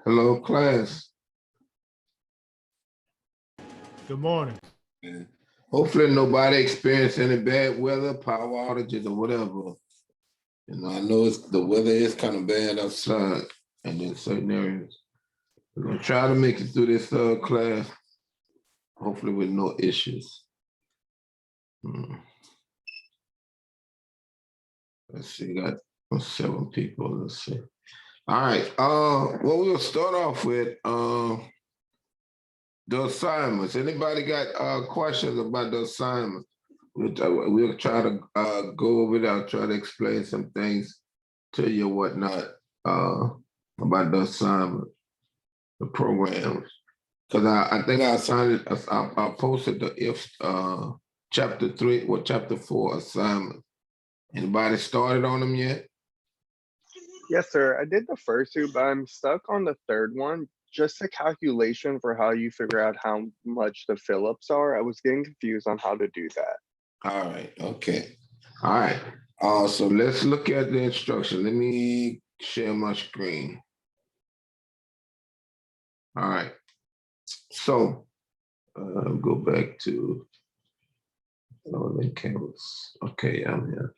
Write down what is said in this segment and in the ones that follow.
Hello, class. Good morning. Yeah. Hopefully nobody experienced any bad weather, power outages, or whatever. I know the weather is kind of bad outside and in certain areas. We're gonna try to make it through this class, hopefully with no issues. Let's see, got 7 people. Let's see. All right. Well, we'll start off with the assignments. Anybody got questions about the assignments? We'll try to go over there, try to explain some things to you, whatnot, about the assignment, the programs. Because I think I assigned it, I posted the if chapter 3 or chapter 4 assignment. Anybody started on them yet? Yes, sir. I did the first two, but I'm stuck on the third one. Just a calculation for how you figure out how much the fill-ups are. I was getting confused on how to do that. All right, okay. All right. So let's look at the instruction. Let me share my screen. All right. So go back to the cameras. Okay, I'm here.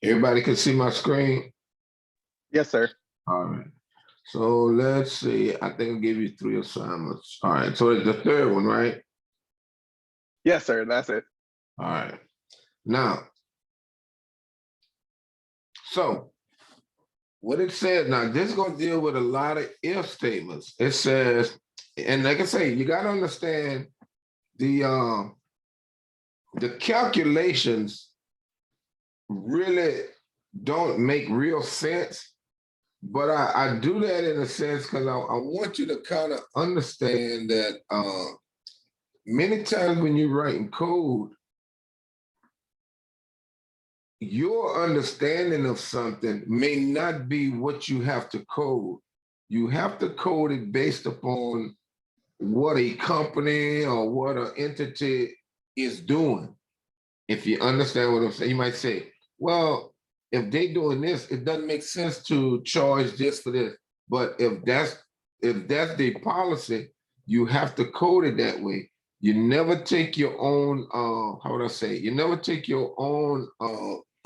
Everybody can see my screen? Yes, sir. All right. So let's see. I think I'll give you 3 assignments. All right. So it's the third one, right? Yes, sir. That's it. All right. Now, so what it says now, this is going to deal with a lot of if statements. It says, and like I say, you got to understand the calculations really don't make real sense. But I do that in a sense because I want you to kind of understand that many times when you're writing code, your understanding of something may not be what you have to code. You have to code it based upon what a company or what an entity is doing. If you understand what I'm saying, you might say, well, if they doing this, it doesn't make sense to charge this for this. But if that's the policy, you have to code it that way. You never take your own how would I say? You never take your own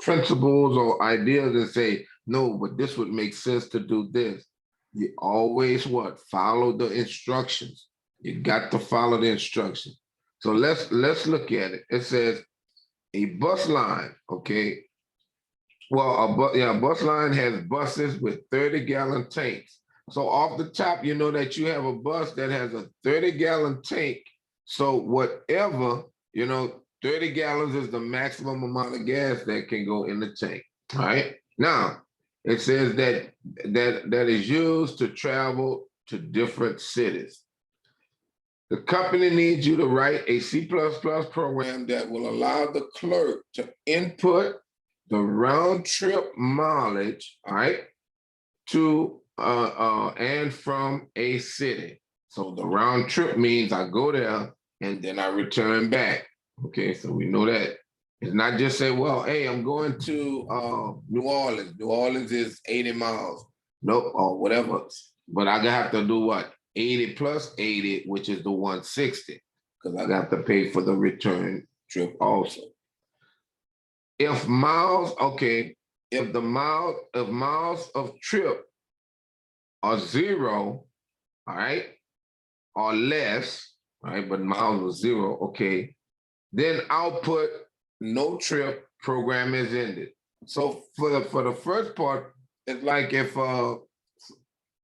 principles or ideas and say, no, but this would make sense to do this. You always what? Follow the instructions. You got to follow the instructions. So let's look at it. It says a bus line, okay? Well, a bus line has buses with 30-gallon tanks. So off the top, you know that you have a bus that has a 30-gallon tank. So whatever, 30 gallons is the maximum amount of gas that can go in the tank. All right. Now, it says that is used to travel to different cities. The company needs you to write a C++ program that will allow the clerk to input the round trip mileage, all right, to and from a city. So the round trip means I go there and then I return back. Okay, so we know that. It's not just say, well, hey, I'm going to New Orleans. New Orleans is 80 miles. Nope, or whatever. But I have to do what? 80 plus 80, which is the 160, because I got to pay for the return trip also. If miles, okay, if miles of trip are 0, all right, or less, all right, but miles was 0, okay, then output no trip, program is ended. So for the first part, it's like if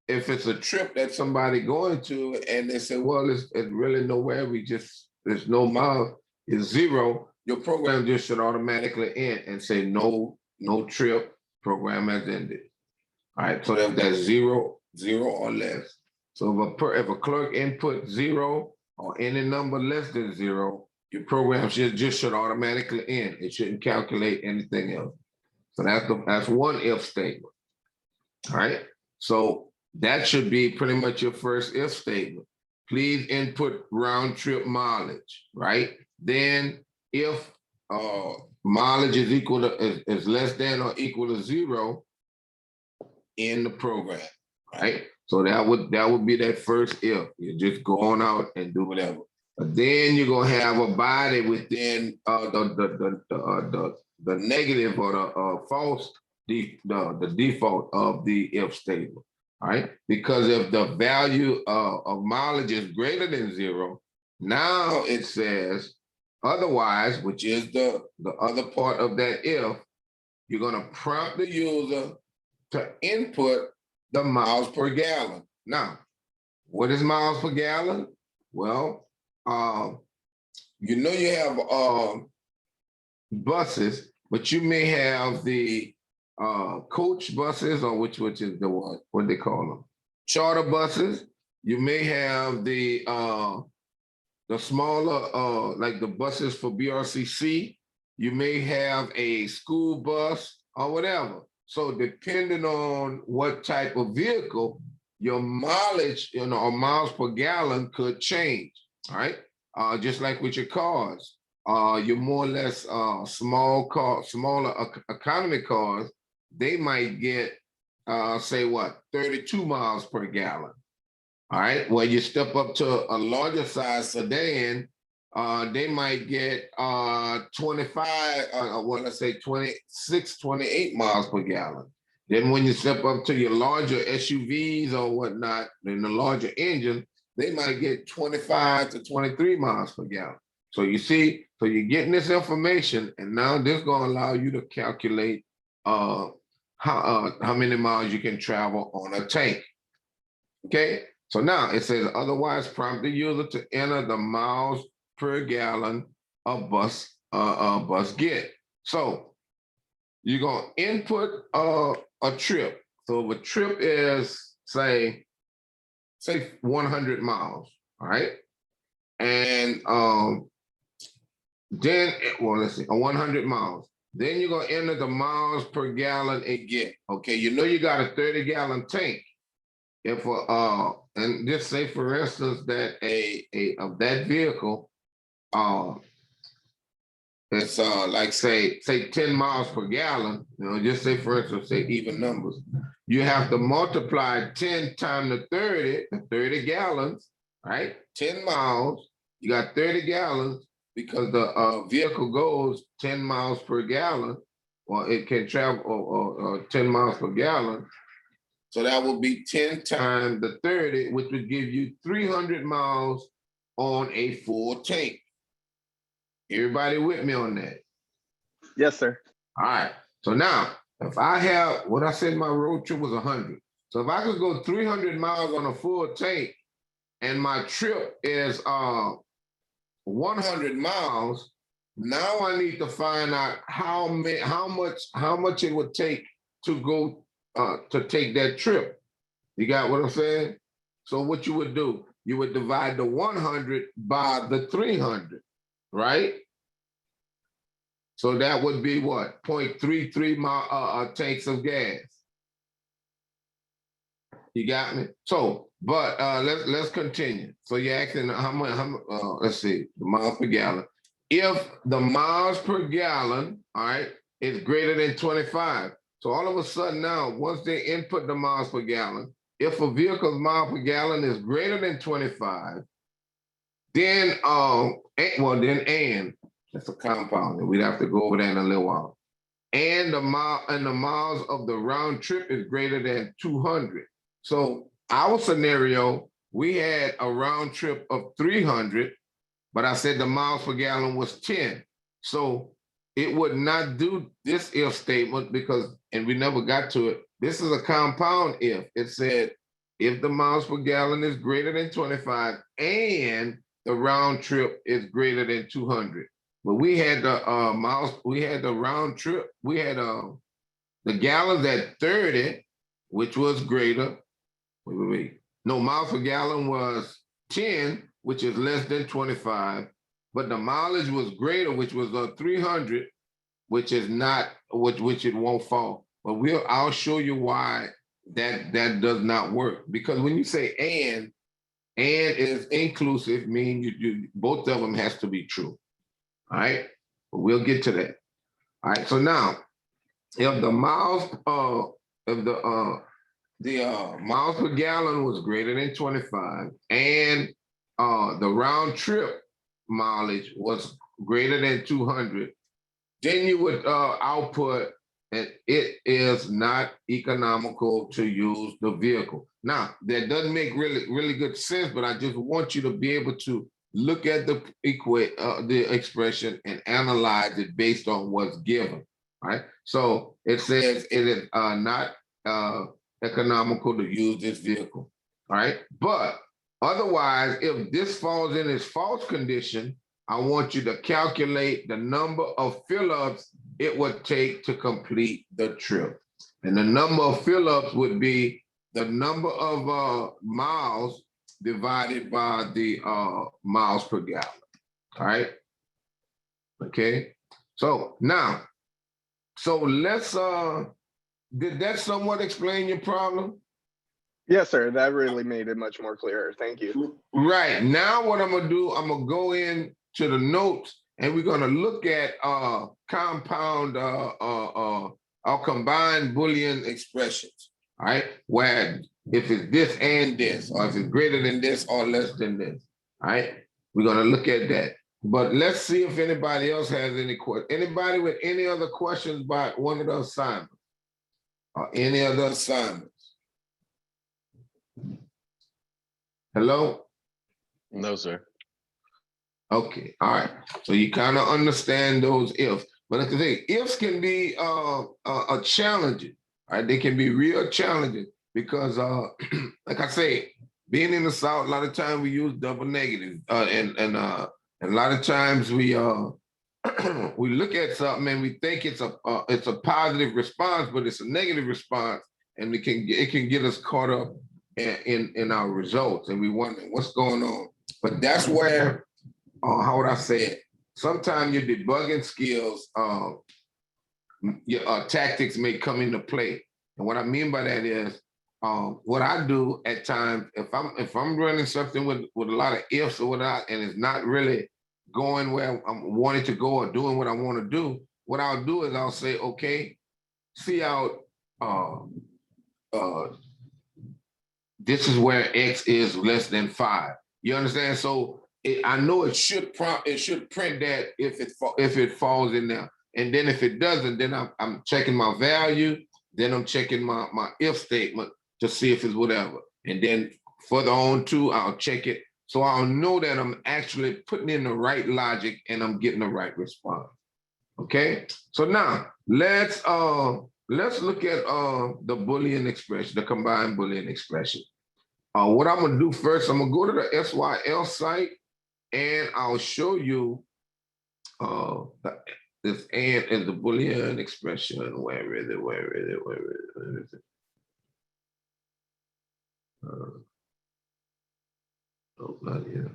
it's a trip that somebody going to and they say, well, it's really nowhere, there's no miles, it's 0, your program just should automatically end and say no trip, program has ended. All right, so if that's 0 or less. So if a clerk input 0 or any number less than 0, your program should automatically end. It shouldn't calculate anything else. So that's one if statement. All right. So that should be pretty much your first if statement. Please input round trip mileage, right? Then if mileage is equal to is less than or equal to 0 in the program. right? So that would be that first if. You just go on out and do whatever. But then you're gonna have a body within the negative or the false the default of the if statement. All right, because if the value of mileage is greater than 0, now it says otherwise, which is the other part of that if. You're gonna prompt the user to input the miles per gallon. Now, what is miles per gallon? Well, you have buses, but you may have the coach buses, or which is the what they call them, charter buses. You may have the smaller like the buses for BRCC. You may have a school bus or whatever. So depending on what type of vehicle, your mileage, or miles per gallon could change. All right. Just like with your cars, your more or less smaller economy cars, they might get say what 32 miles per gallon. All right. Well, you step up to a larger size sedan, they might get 25, let's say 26, 28 miles per gallon. Then when you step up to your larger SUVs or whatnot, then the larger engine, they might get 25 to 23 miles per gallon. So you see, so you're getting this information, and now this is going to allow you to calculate how many miles you can travel on a tank. Okay. So now it says otherwise prompt the user to enter the miles per gallon a bus get. So you're gonna input a trip. So if a trip is say 100 miles, all right, and then let's see, 100 miles. Then you're gonna enter the miles per gallon it get. Okay, you got a 30-gallon tank. If and just say for instance that a of that vehicle it's like say 10 miles per gallon, just say for instance, say even numbers, you have to multiply 10 times the 30 gallons, right? 10 miles, you got 30 gallons because the vehicle goes 10 miles per gallon, or it can travel or 10 miles per gallon. So that would be 10 times the 30, which would give you 300 miles on a full tank. Everybody with me on that? Yes, sir. All right. So now, if I have, what I said my road trip was 100. So if I could go 300 miles on a full tank and my trip is 100 miles, now I need to find out how much it would take to go to take that trip. You got what I'm saying? So what you would do, you would divide the 100 by the 300, right? So that would be what? 0.33 tanks of gas. You got me? So, but let's continue. So you're asking how much, let's see, the miles per gallon. If the miles per gallon, all right, is greater than 25. So all of a sudden now, once they input the miles per gallon, if a vehicle's mile per gallon is greater than 25, then that's a compound, and we'd have to go over that in a little while. And the miles of the round trip is greater than 200. So our scenario, we had a round trip of 300, but I said the miles per gallon was 10. So it would not do this if statement because, and we never got to it. This is a compound if. It said if the miles per gallon is greater than 25 and the round trip is greater than 200. But we had the miles, we had the round trip, we had the gallons at 30, which was greater. Wait. No, miles per gallon was 10, which is less than 25. But the mileage was greater, which was 300, which is not, which it won't fall. But I'll show you why that does not work. Because when you say and is inclusive, mean you both of them has to be true. All right, but we'll get to that. All right, so now if the miles the miles per gallon was greater than 25, and the round trip mileage was greater than 200, then you would output, and it is not economical to use the vehicle. Now, that doesn't make really good sense, but I just want you to be able to look at the expression and analyze it based on what's given. Right. So it says it is not uh, economical to use this vehicle. All right. But otherwise, if this falls in its false condition, I want you to calculate the number of fill-ups it would take to complete the trip. And the number of fill-ups would be the number of miles divided by the miles per gallon. All right. Okay. So now, let's did that somewhat explain your problem? Yes, sir. That really made it much more clearer. Thank you. Right. Now what I'm gonna do, I'm gonna go in to the notes and we're gonna look at compound or combined Boolean expressions. All right, where if it's this and this, or if it's greater than this or less than this. All right, we're gonna look at that. But let's see if anybody else has any questions. Anybody with any other questions about one of the assignments or any other assignments? Hello? No, sir. Okay, all right. So you kind of understand those ifs. But like I say, ifs can be a challenging, right? They can be real challenging because, like I say, being in the South, a lot of times we use double negatives, and a lot of times we we look at something and we think it's a positive response, but it's a negative response, and it can get us caught up in our results, and we wonder what's going on. But that's where, how would I say it? Sometimes your debugging skills, your tactics may come into play. And what I mean by that is, what I do at times, if I'm running something with a lot of ifs or whatnot, and it's not really going where I'm wanting to go or doing what I want to do, what I'll do is I'll say, okay, see out. This is where X is less than 5. You understand? So I know it should print that if it falls in there, and then if it doesn't, then I'm checking my value. Then I'm checking my if statement to see if it's whatever, and then further on too, I'll check it so I'll know that I'm actually putting in the right logic and I'm getting the right response. Okay. So now let's look at the Boolean expression, the combined Boolean expression. What I'm gonna do first, I'm gonna go to the SYL site and I'll show you this and is the Boolean expression. Where is it? Where is it? Where is it? Oh, not yet.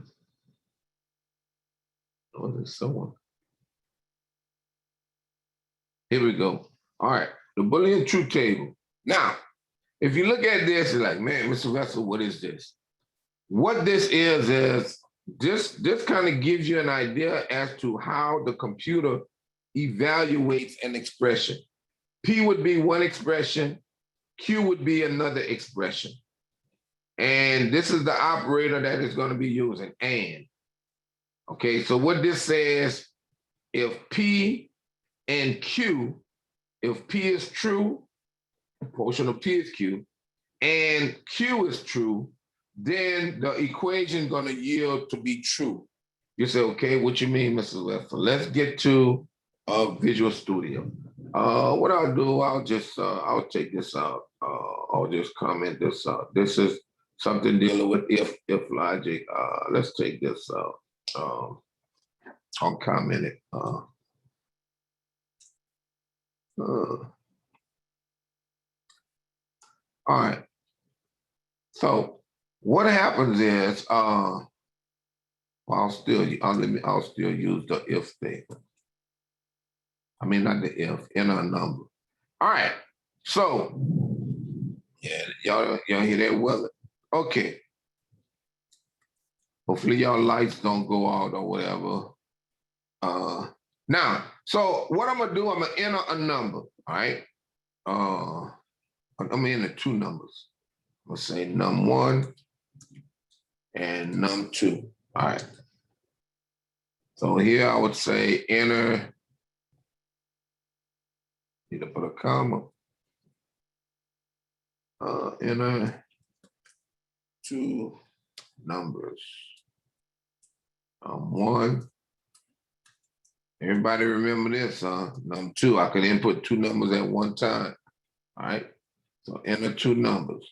Oh, there's someone. Here we go. All right, the Boolean truth table. Now, if you look at this, you're like, man, Mr. Russell, what is this? What this is this kind of gives you an idea as to how the computer evaluates an expression. P would be one expression, Q would be another expression. And this is the operator that is going to be using, and. Okay, so what this says, if P and Q, if P is true, a portion of P is Q, and Q is true, then the equation going to yield to be true. You say, okay, what you mean, Mrs. Lester? Let's get to Visual Studio. What I'll do, I'll take this out. I'll just comment this out. This is something dealing with if logic. Let's take this out. I'll comment it. All right. So what happens is, I'll still use the if statement. I mean, not the if, in a number. All right. So, yeah, y'all hear that well? Okay. Hopefully y'all lights don't go out or whatever. Now, so what I'm gonna do, I'm gonna enter a number, all right? I'm gonna enter two numbers. We'll say num1 and num2. All right. So here I would say enter, need to put a comma, enter two numbers. One, everybody remember this, num2, I can input two numbers at one time, all right? So enter two numbers,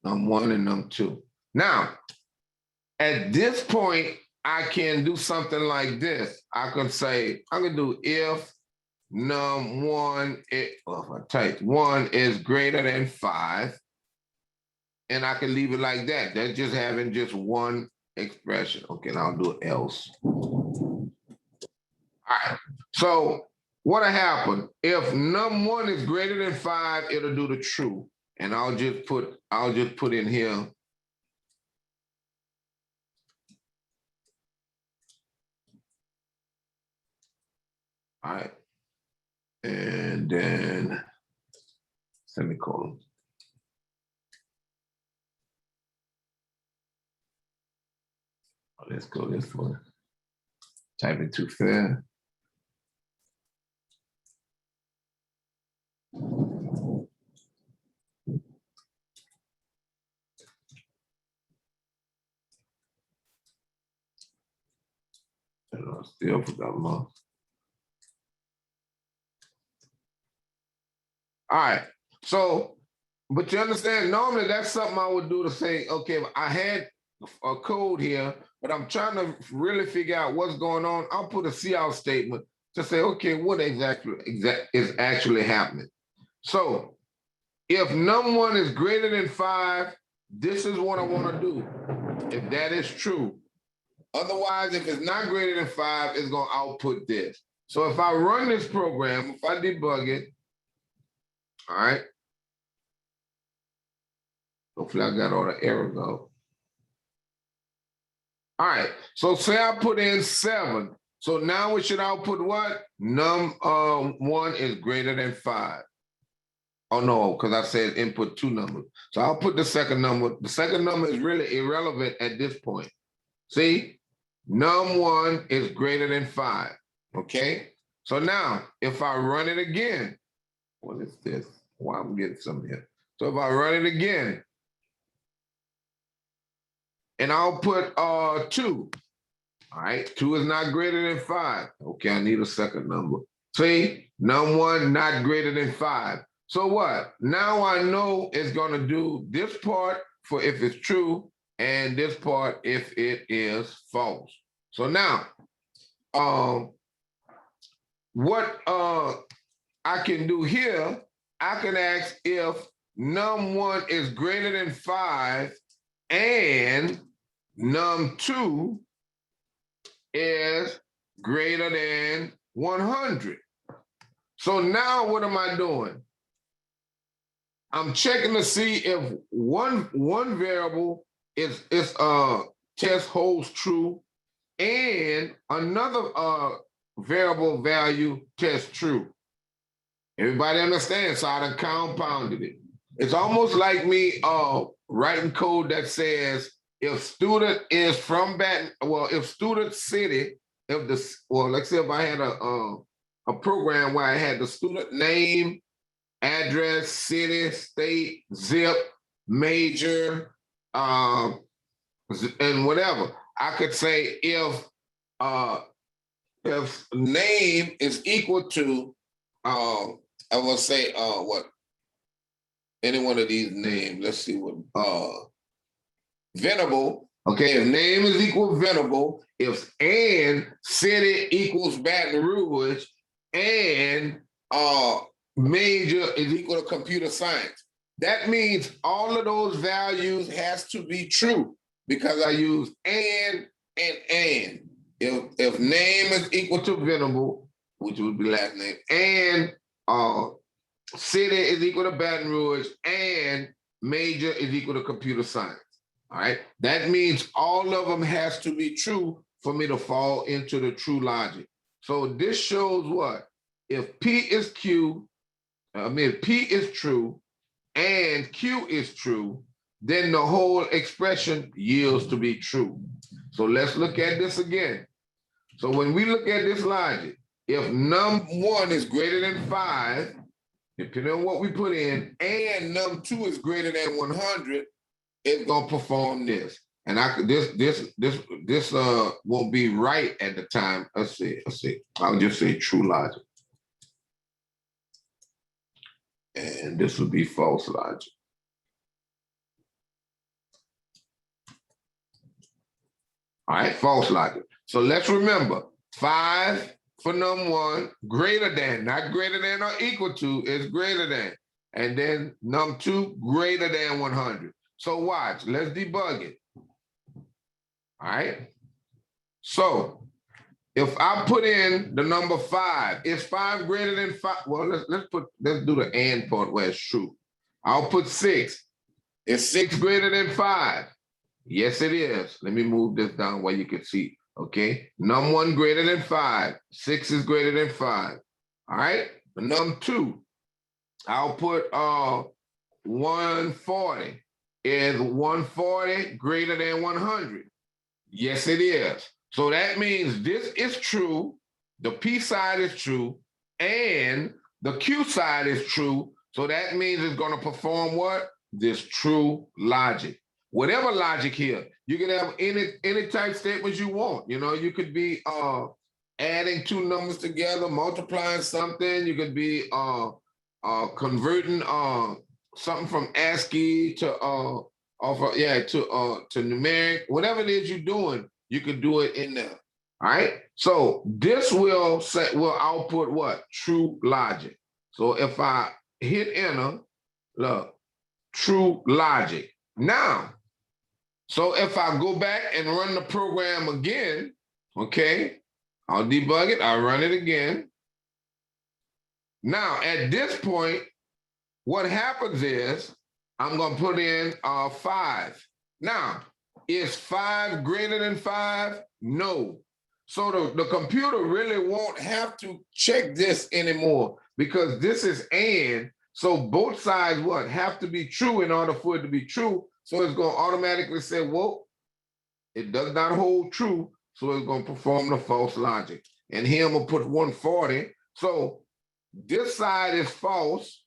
num1 and num2. Now, at this point, I can do something like this. I can say, I can do if num1, well, if I type 1 is greater than 5, and I can leave it like that. That's just having just one expression. Okay, and I'll do else. All right, so what'll happen? If num1 is greater than 5, it'll do the true. And I'll just put in here all right, and then semicolon. Let's go this one. Type it too fast. I still forgot my. All right. So, but you understand, normally that's something I would do to say, okay, I had a code here, but I'm trying to really figure out what's going on. I'll put a cout statement to say, okay, what exactly is actually happening. So if num1 is greater than 5, this is what I want to do, if that is true. Otherwise, if it's not greater than 5, it's going to output this. So if I run this program, if I debug it, all right, hopefully I got all the errors out. All right, so say I put in 7. So now we should output what? Num1 is greater than 5. Oh no, because I said input 2 numbers. So I'll put the second number. The second number is really irrelevant at this point. See, num1 is greater than 5, okay? So now, if I run it again, what is this? Why I'm getting some here. So if I run it again, and I'll put 2. All right, 2 is not greater than 5. Okay, I need a second number. See, num1 not greater than 5. So what? Now I know it's gonna do this part for if it's true, and this part if it is false. So now, what I can do here, I can ask if num1 is greater than 5 and num2 is greater than 100. So now what am I doing? I'm checking to see if one variable is test holds true and another variable value tests true. Everybody understands? So I done compounded it. It's almost like me writing code that says if student is from if student city, let's say if I had a program where I had the student name, address, city, state, zip, major, and whatever. I could say if name is equal to, I will say what? Any one of these names. Let's see what Venable. Okay, if name is equal Venable, if and city equals Baton Rouge, and major is equal to computer science. That means all of those values has to be true because I use and. If name is equal to Venable, which would be last name, and city is equal to Baton Rouge, and major is equal to computer science. All right, that means all of them has to be true for me to fall into the true logic. So this shows what? If P is Q, if P is true, and Q is true, then the whole expression yields to be true. So let's look at this again. So when we look at this logic, if num1 is greater than 5, depending on what we put in, and num2 is greater than 100, it's gonna perform this. And this won't be right at the time. Let's see. I'll just say true logic. And this would be false logic. All right, false logic. So let's remember, 5 for num1, greater than, not greater than or equal to, is greater than. And then num2, greater than 100. So watch, let's debug it. All right. So if I put in the number 5, is 5 greater than 5? Well, let's do the and part where it's true. I'll put 6. Is 6 greater than 5? Yes, it is. Let me move this down where you can see. Okay. Num1 greater than 5. 6 is greater than 5. All right. Num2, I'll put 140. Is 140 greater than 100? Yes, it is. So that means this is true, the P side is true, and the Q side is true. So that means it's going to perform what? This true logic. Whatever logic here, you can have any type statements you want. You know, you could be adding two numbers together, multiplying something. You could be converting something from ASCII to numeric. Whatever it is you're doing, you could do it in there. All right. So this will output what? True logic. So if I hit enter, look, true logic. Now, so if I go back and run the program again, okay, I'll debug it, I'll run it again. Now, at this point, what happens is I'm going to put in 5. Now, is 5 greater than 5? No. So the computer really won't have to check this anymore because this is and. So both sides what? Have to be true in order for it to be true. So it's going to automatically say, well, it does not hold true. So it's going to perform the false logic. And here I'm going to put 140. So this side is false,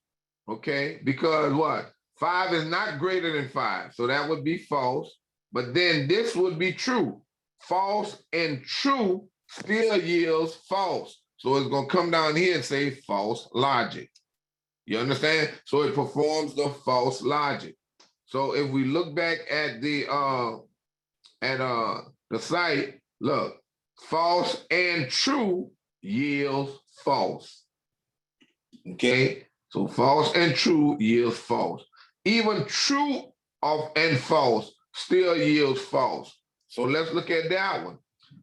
okay? Because what? 5 is not greater than 5. So that would be false. But then this would be true. False and true still yields false. So it's going to come down here and say false logic. You understand? So it performs the false logic. So if we look back at the site, look, false and true yields false. Okay, so false and true yields false. Even true and false still yields false. So let's look at that one.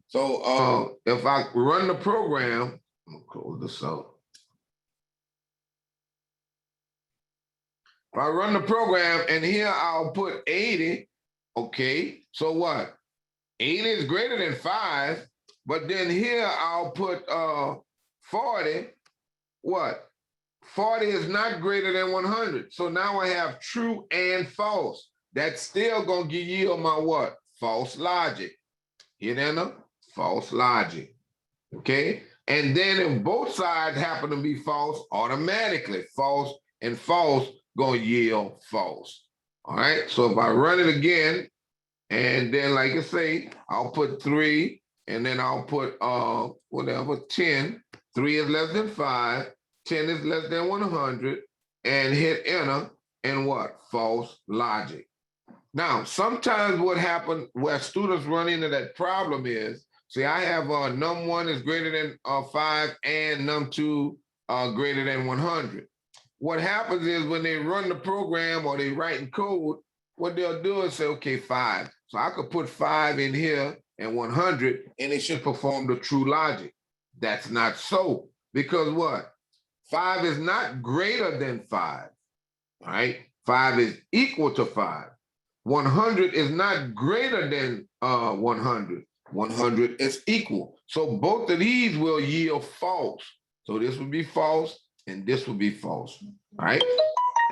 So if I run the program, I'm gonna close this out. If I run the program and here I'll put 80, okay, so what? 80 is greater than 5, but then here I'll put 40, what? 40 is not greater than 100. So now I have true and false. That's still gonna yield my what? False logic. Hit enter, false logic, okay? And then if both sides happen to be false, automatically false and false gonna yield false. All right, so if I run it again, and then like I say, I'll put 3, and then I'll put whatever, 10. 3 is less than 5, 10 is less than 100, and hit enter, and what? False logic. Now, sometimes what happens where students run into that problem is, see, I have num1 is greater than 5 and num2 greater than 100. What happens is when they run the program or they write in code, what they'll do is say, okay, 5. So I could put 5 in here and 100, and it should perform the true logic. That's not so, because what? 5 is not greater than 5, all right? 5 is equal to 5. 100 is not greater than 100. 100 is equal. So both of these will yield false. So this would be false, and this would be false, all right?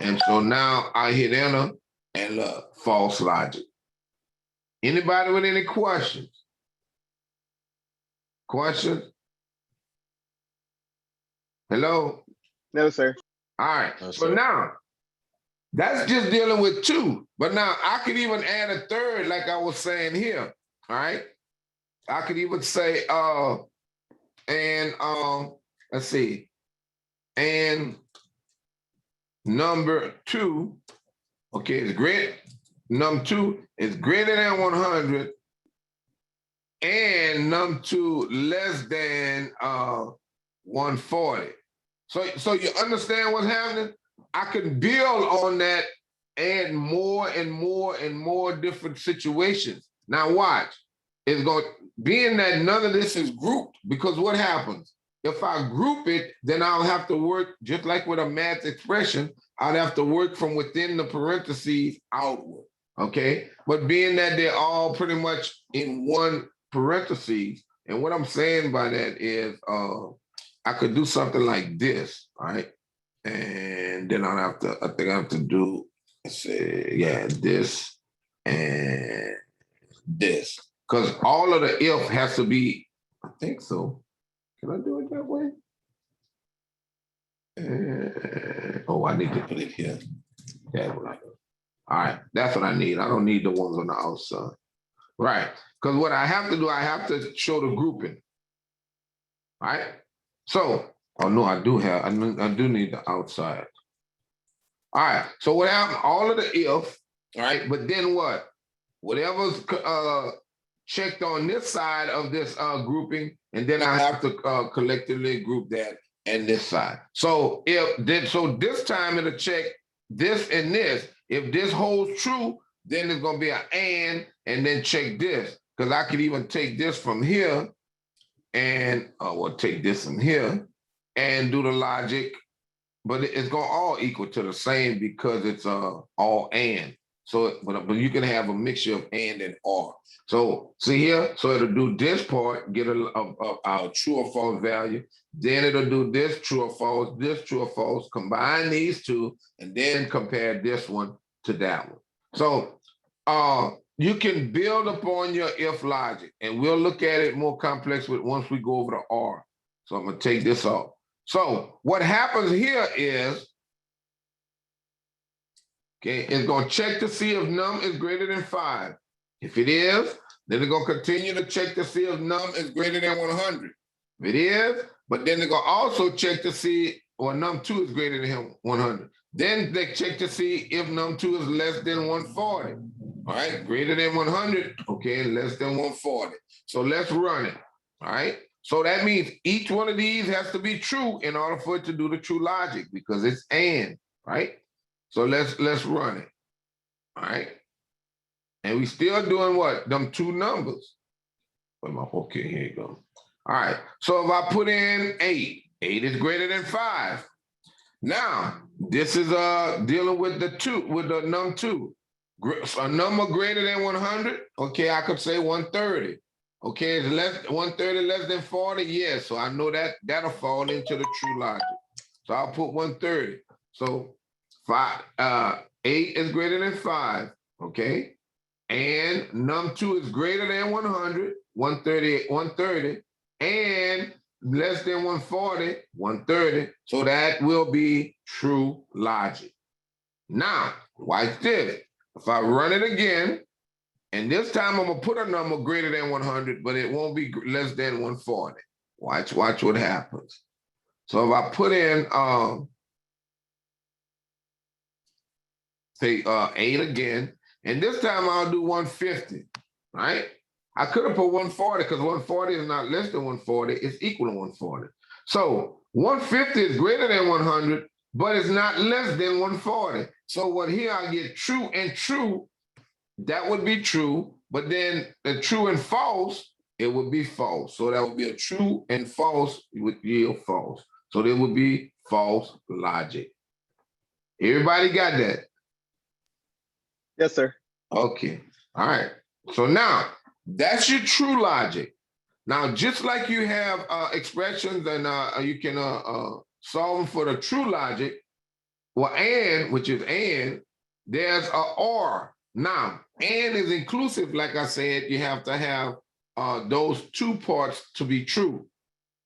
And so now I hit enter and look, false logic. Anybody with any questions? Questions? Hello? No, sir. All right. No, So sir. now that's just dealing with two. But now I could even add a third, like I was saying here. All right. I could even say, let's see, and number two, okay, it's great. Number two is greater than 100, and number two less than 140. So you understand what's happening? I can build on that, add more and more and more different situations. Now watch. It's going being that none of this is grouped, because what happens? If I group it, then I'll have to work just like with a math expression, I'd have to work from within the parentheses outward. Okay. But being that they're all pretty much in one parentheses, and what I'm saying by that is I could do something like this, all right? And then I think I have to do, let's say, yeah, this and this. Because all of the if has to be, I think so. Can I do it that way? Oh, I need to put it here. That way. All right, that's what I need. I don't need the ones on the outside. Right, because what I have to do, I have to show the grouping. All right, so, oh no, I do need the outside. All right, so what happened, all of the if, all right, but then what? Whatever's checked on this side of this grouping, and then I have to collectively group that and this side. So this time it'll check this and this. If this holds true, then it's gonna be an and then check this. Because I could even take this from here and we'll take this from here and do the logic, but it's gonna all equal to the same because it's all and. So, but you can have a mixture of and or. So see here, so it'll do this part, get a true or false value. Then it'll do this true or false, combine these two, and then compare this one to that one. So you can build upon your if logic, and we'll look at it more complex once we go over the R. So I'm gonna take this off. So what happens here is, okay, it's going to check to see if num is greater than 5. If it is, then it's going to continue to check to see if num is greater than 100. If it is, but then they're going to also check to see, or num2 is greater than 100. Then they check to see if num2 is less than 140. All right, greater than 100, okay, and less than 140. So let's run it, all right? So that means each one of these has to be true in order for it to do the true logic, because it's and, right? So let's run it, all right? And we still doing what? Them two numbers. Okay, here you go. All right, so if I put in 8, 8 is greater than 5. Now, this is dealing with the num2. A number greater than 100, okay, I could say 130. Okay, is 130 less than 40? Yes, so I know that'll fall into the true logic. So I'll put 130. So 8 is greater than 5, okay? And num2 is greater than 100, 130, and less than 140, 130. So that will be true logic. Now, watch this. If I run it again, and this time I'm gonna put a number greater than 100, but it won't be less than 140. Watch what happens. So if I put in, say 8 again, and this time I'll do 150, right? I could have put 140 because 140 is not less than 140, it's equal to 140. So 150 is greater than 100, but it's not less than 140. So what here I get true and true, that would be true, but then the true and false, it would be false. So that would be a true and false would yield false. So there would be false logic. Everybody got that? Yes, sir. Okay, all right. So now, that's your true logic. Now, just like you have expressions and you can solve them for the true logic, well, and, which is and, there's a or. Now, and is inclusive, like I said, you have to have those two parts to be true.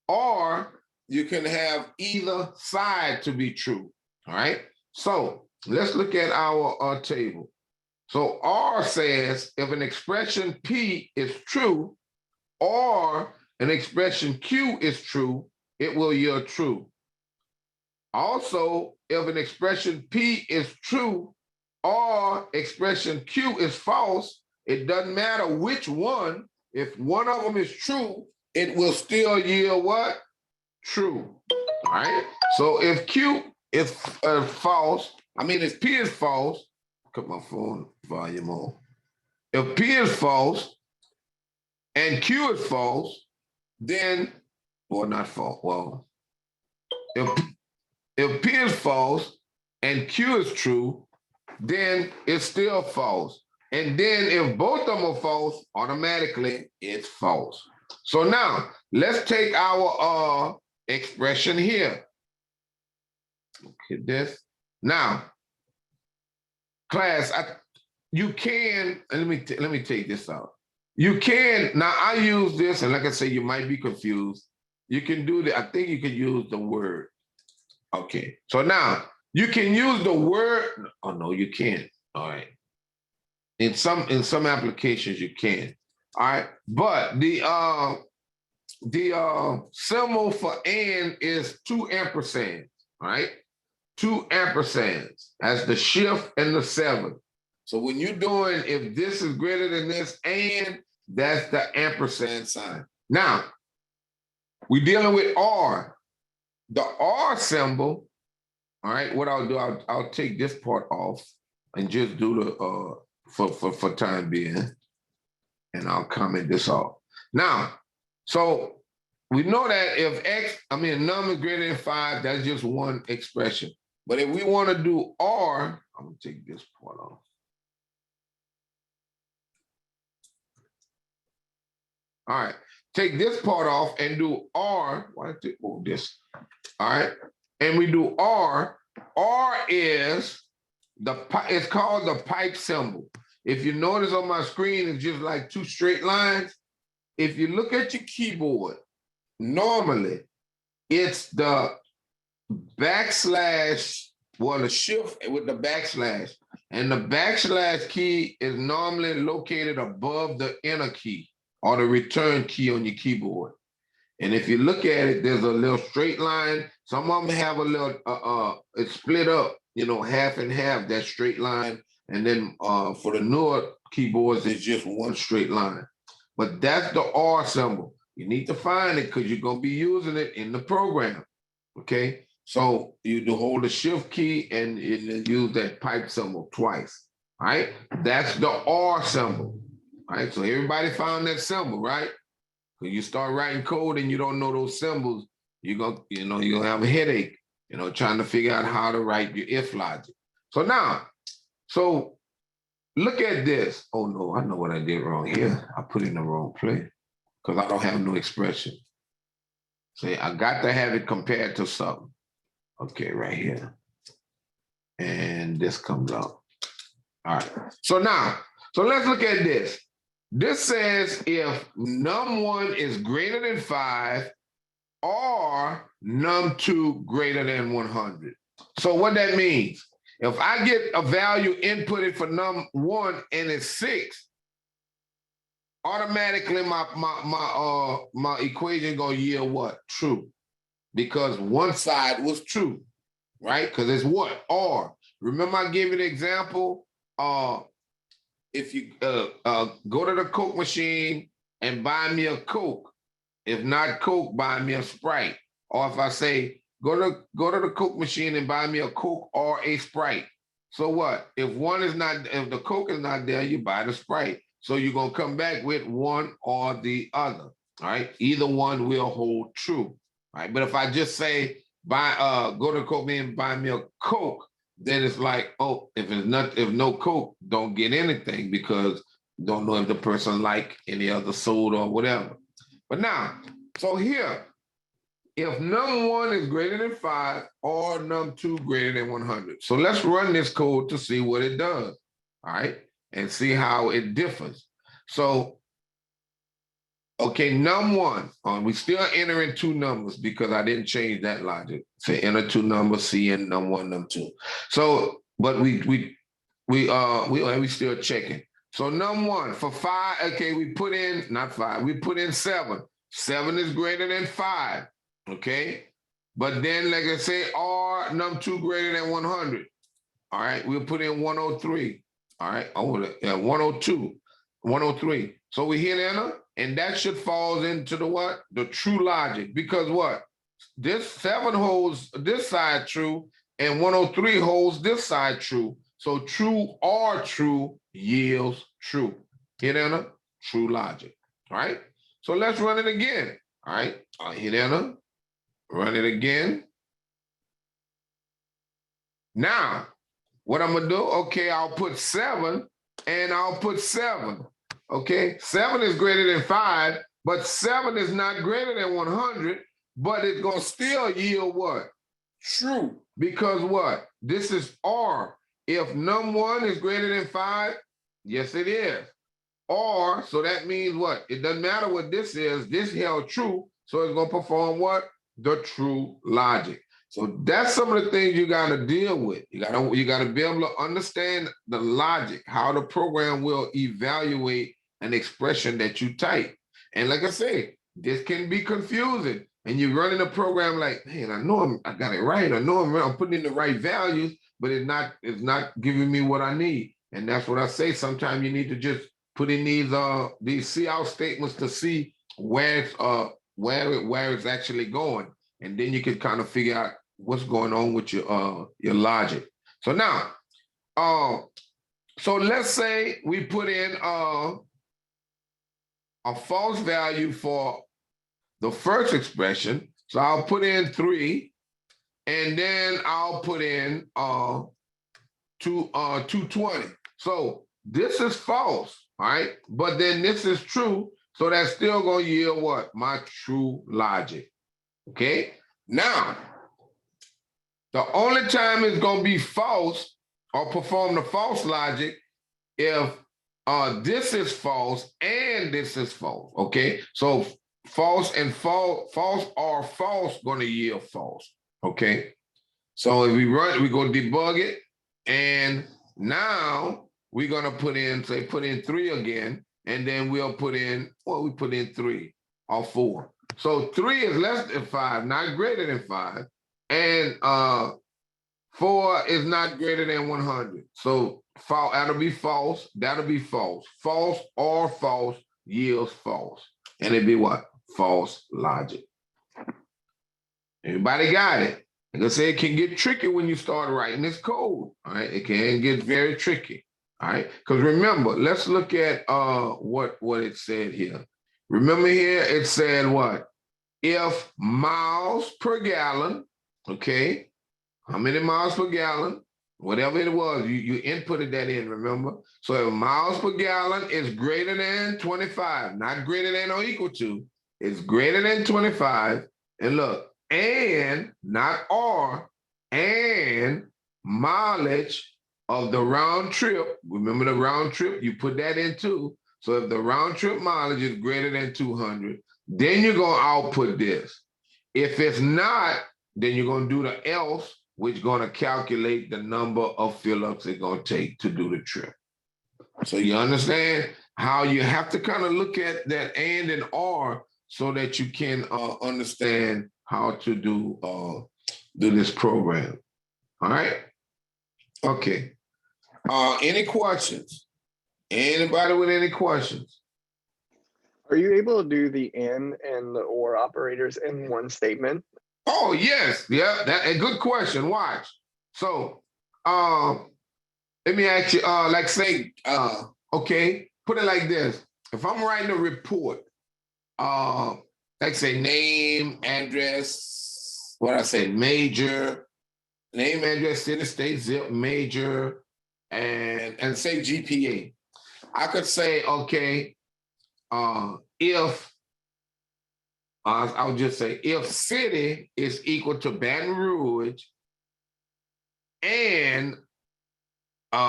Or you can have either side to be true, all right? So let's look at our table. So R says if an expression P is true or an expression Q is true, it will yield true. Also, if an expression P is true or expression Q is false, it doesn't matter which one. If one of them is true, it will still yield what? True. All right. So if Q is false, if P is false, cut my phone volume on. If P is false and Q is false, then, or not false, well, if P is false and Q is true, then it's still false. And then if both of them are false, automatically it's false. So now let's take our expression here. Okay, this. Now, class, you can, let me take this out. You can, now I use this, and like I say, you might be confused. You can do that. I think you can use the word. Okay, so now you can use the word. Oh no, you can't. All right. In some applications you can. All right, but the symbol for and is 2 ampersands. All right, 2 ampersands as the shift and the 7. So when you're doing, if this is greater than this, and that's the ampersand sign. Now, we're dealing with R. The R symbol, all right, what I'll do, I'll take this part off and just do the, for time being, and I'll comment this off. Now, so we know that if a number is greater than 5, that's just one expression. But if we want to do R, I'm gonna take this part off. All right, take this part off and do R. Why did it move this? All right, and we do R. R is it's called the pipe symbol. If you notice on my screen, it's just like 2 straight lines. If you look at your keyboard, normally it's the backslash, well, the shift with the backslash, and the backslash key is normally located above the enter key or the return key on your keyboard. And if you look at it, there's a little straight line. Some of them have a little, it's split up, half and half, that straight line. And then for the newer keyboards, it's just one straight line. But that's the R symbol. You need to find it because you're going to be using it in the program, okay? So you hold the shift key and use that pipe symbol twice, all right? That's the R symbol, all right? So everybody found that symbol, right? When you start writing code and you don't know those symbols, you're gonna have a headache, trying to figure out how to write your if logic. So now, look at this. Oh no, I know what I did wrong here. I put in the wrong place because I don't have no expression. See, I got to have it compared to something. Okay, right here. And this comes out. All right. So let's look at this. This says if num1 is greater than 5 or num2 greater than 100. So what that means, if I get a value inputted for num1 and it's 6, automatically my equation gonna yield what? True. Because one side was true, right? Because it's what? Or. Remember I gave you the example? If you go to the Coke machine and buy me a Coke, if not Coke, buy me a Sprite. Or if I say, go to the Coke machine and buy me a Coke or a Sprite. So what? If the Coke is not there, you buy the Sprite. So you're gonna come back with one or the other, all right? Either one will hold true, right? But if I just say, go to the Coke machine and buy me a Coke, then it's like, oh, if no Coke, don't get anything because you don't know if the person like any other soda or whatever. But now, so here, if num1 is greater than 5 or num2 greater than 100. So let's run this code to see what it does, all right, and see how it differs. So, okay, num1, we still entering two numbers because I didn't change that logic. So enter two numbers, C in num1, num2. So, but we still checking. So num1 for 5, okay, we put in, not 5, we put in 7. 7 is greater than 5, okay? But then, like I say, R num2 greater than 100. All right, we'll put in 103. All right, 102, 103. So we hit enter, and that should fall into the what? The true logic. Because what? This 7 holds this side true, and 103 holds this side true. So true or true yields true. Hit enter, true logic. All right. So let's run it again. All right. I'll hit enter, run it again. Now, what I'm gonna do, okay, I'll put 7 and I'll put 7. Okay, 7 is greater than 5, but 7 is not greater than 100, but it's gonna still yield what? True. Because what? This is R. If num1 is greater than 5, yes, it is. Or, so that means what? It doesn't matter what this is, this held true, so it's gonna perform what? The true logic. So that's some of the things you got to deal with. You got to be able to understand the logic, how the program will evaluate an expression that you type. And like I say, this can be confusing. And you're running a program like, man, I know I got it right. I know I'm putting in the right values, but it's not giving me what I need. And that's what I say. Sometimes you need to just put in these see out statements to see where it's actually going. And then you can kind of figure out what's going on with your logic. So now, so let's say we put in a false value for the first expression. So I'll put in 3, and then I'll put in 220. So this is false, all right? But then this is true. So that's still going to yield what? My true logic. Okay? Now, the only time it's going to be false or perform the false logic if this is false and this is false, okay? So false and false are false going to yield false, okay? So if we run, we go debug it, and now we're going to put in 3 again, and then we'll put in, we put in 3 or 4. So 3 is less than 5, not greater than 5. And 4 is not greater than 100. So that'll be false. That'll be false. False or false yields false. And it'd be what? False logic. Everybody got it? Like I say, it can get tricky when you start writing this code. All right, it can get very tricky. All right, because remember, let's look at what it said here. Remember here, it said what? If miles per gallon, okay, how many miles per gallon? Whatever it was, you inputted that in, remember? So if miles per gallon is greater than 25, not greater than or equal to, it's greater than 25. And look, and not or, and mileage of the round trip. Remember the round trip? You put that in too. So if the round trip mileage is greater than 200, then you're going to output this. If it's not, then you're going to do the else, which is going to calculate the number of fill-ups it's going to take to do the trip. So you understand how you have to kind of look at that and or so that you can understand how to do this program. All right? Okay. Any questions? Anybody with any questions? Are you able to do the and the or operators in one statement? Oh, yes. Yeah, that's a good question. Watch. So let me ask you, like say, okay, put it like this. If I'm writing a report, like say name, address, what I say, major, name, address, city, state, zip, major, and say GPA. I could say, okay, if I'll just say if city is equal to Baton Rouge and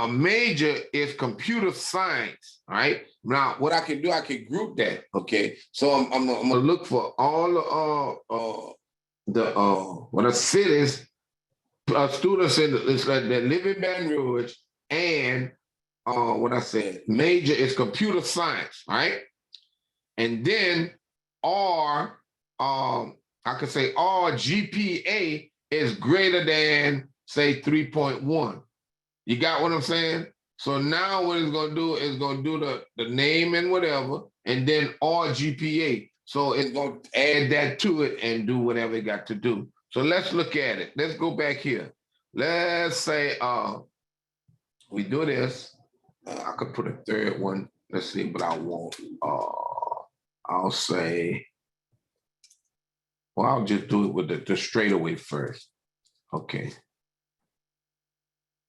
major is computer science, right? Now, what I can do, I can group that, okay? So I'm gonna look for all what are cities, students that live in Baton Rouge, and what I said, major is computer science, right? And then R, I could say R GPA is greater than say 3.1. You got what I'm saying? So now what it's gonna do is gonna do the name and whatever, and then R GPA. So it's gonna add that to it and do whatever it got to do. So let's look at it. Let's go back here. Let's say we do this. I could put a third one. Let's see what I want. I'll say, well, I'll just do it with the straightaway first. Okay.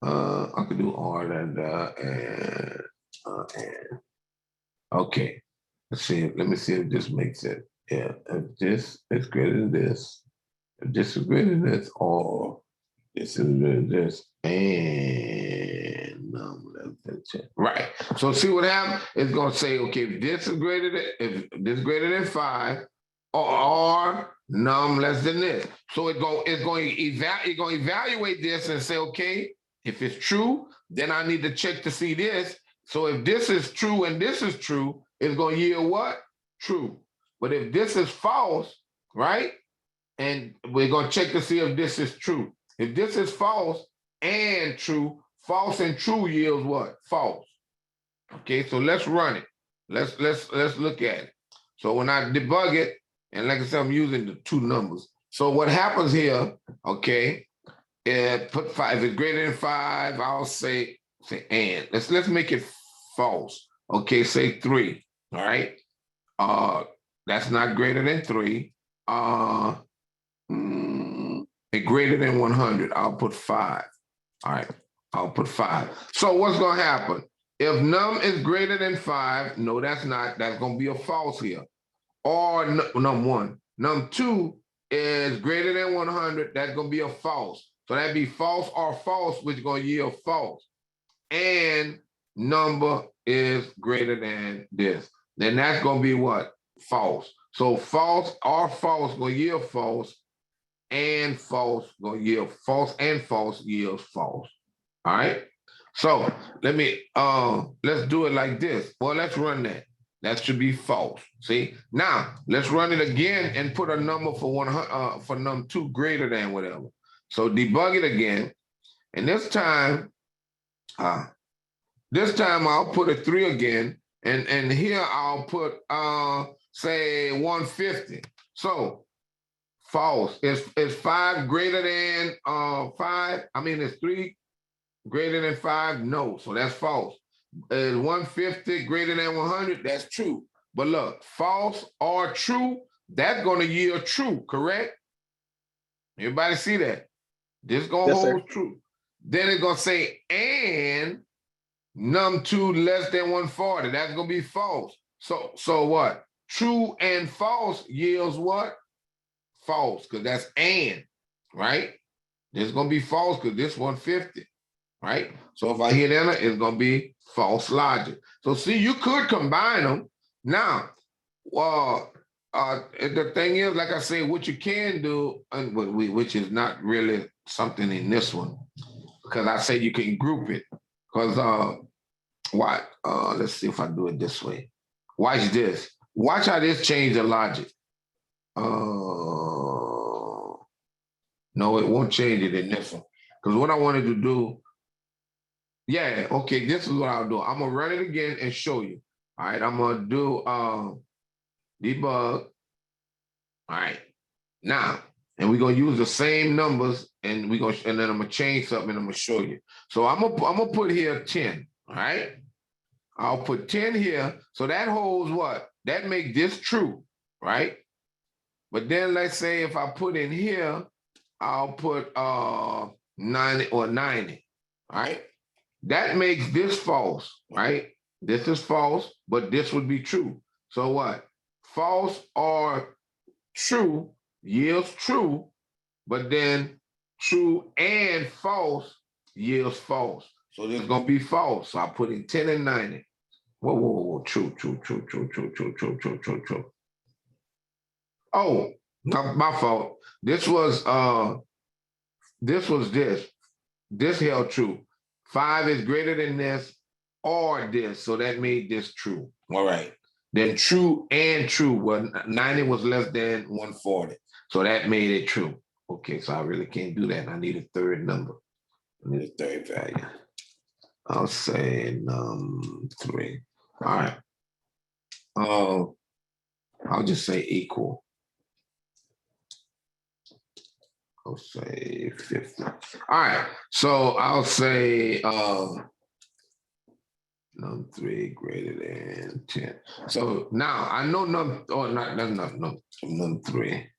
I could do R and okay. Let's see. Let me see if this makes it. Yeah, if this is greater than this, if this is greater than this, or this is greater than this, and right. So see what happens? It's gonna say, okay, if this is greater than greater than 5, or num less than this. So it's going to evaluate this and say, okay, if it's true, then I need to check to see this. So if this is true and this is true, it's going to yield what? True. But if this is false, right? And we're going to check to see if this is true. If this is false and true, false and true yields what? False. Okay, so let's run it. Let's look at it. So when I debug it, and like I said, I'm using the 2 numbers. So what happens here, okay, put 5, if it's greater than 5, I'll say and. Let's make it false. Okay, say 3, all right? That's not greater than 3. Greater than 100, I'll put 5. All right, I'll put 5. So what's gonna happen? If num is greater than 5, no, that's not, that's gonna be a false here. Or num 1. Num 2 is greater than 100, that's gonna be a false. So that'd be false or false, which is gonna yield false. And number is greater than this. Then that's gonna be what? False. So false or false gonna yield false, and false gonna yield false, and false yields false. All right. So let's do it like this. Well, let's run that. That should be false. See, now let's run it again and put a number for for num 2 greater than whatever. So debug it again, and this time I'll put a 3 again, and here I'll put say 150. So false. Is 5 greater than 5? I mean, is 3 greater than 5? No, so that's false. Is 150 greater than 100? That's true. But look, false or true, that's going to yield true, correct? Everybody see that? This going to hold true. Then it's going to say, and num 2 less than 140. That's going to be false. So what? True and false yields what? False, because that's and, right? This is going to be false because this 150. Right? So if I hit enter, it's going to be false logic. So see, you could combine them. Now, the thing is, like I say, what you can do, and which is not really something in this one, because I say you can group it. Because let's see if I do it this way. Watch this. Watch how this change the logic. No, it won't change it in this one. Because what I wanted to do, yeah, okay, this is what I'll do. I'm gonna run it again and show you. All right, I'm gonna do debug. All right, now, and we're gonna use the same numbers, and then I'm gonna change something and I'm gonna show you. So I'm gonna put here 10. All right, I'll put 10 here. So that holds what? That makes this true, right? But then let's say if I put in here, I'll put 90 or 90. All right. That makes this false, right? This is false, but this would be true. So what? False or true yields true, but then true and false yields false. So there's gonna be false. So I put in 10 and 90. Whoa, true. Oh, not my fault. This was this. This held true. 5 is greater than this or this. So that made this true. All right. Then true and true. Well, 90 was less than 140. So that made it true. Okay, so I really can't do that. I need a third number. I need a third value. I'll say 3. All right. I'll just say equal. I'll say 50. All right. So I'll say num 3 greater than 10. So now I know num, num 3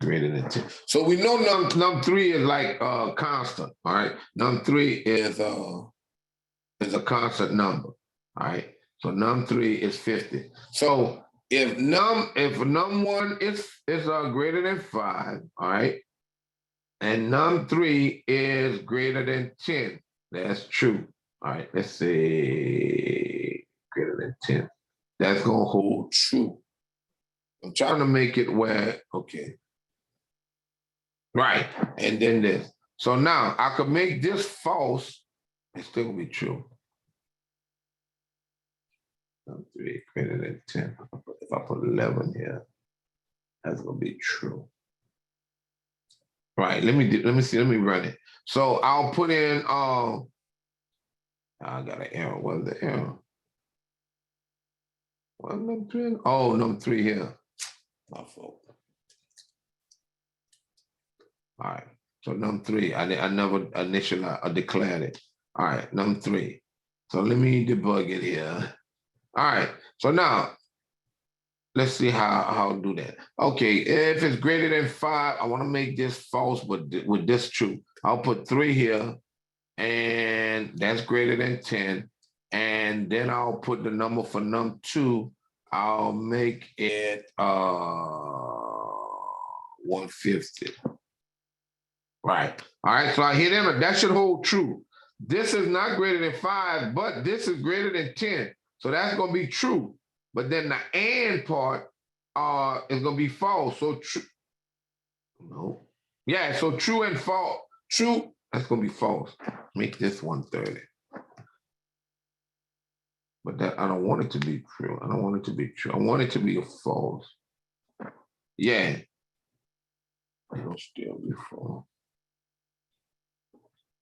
greater than 10. So we know num 3 is like constant. All right. Num 3 is a constant number. All right. So num 3 is 50. So if num 1 is greater than 5, all right, and num 3 is greater than 10, that's true. All right, let's say greater than 10. That's gonna hold true. I'm trying to make it where, okay. Right, and then this. So now I could make this false, it's still gonna be true. 3 greater than 10. If I put 11 here, that's gonna be true. Right. Let me see. Let me run it. So I'll put in. I got an error. What's the error? What num 3? Oh, num 3 here. My fault. All right. So num 3. I never initially declared it. All right. Num 3. So let me debug it here. All right. So now let's see how I'll do that. Okay, if it's greater than 5, I want to make this false, but with this true. I'll put 3 here, and that's greater than 10. And then I'll put the number for num 2. I'll make it 150. Right. All right, so I hit enter. That should hold true. This is not greater than 5, but this is greater than 10. So that's going to be true. But then the and part is going to be false. So true. No. Yeah, so true and false. True, that's going to be false. Make this 130. But that I don't want it to be true. I don't want it to be true. I want it to be a false. Yeah. It'll still be false.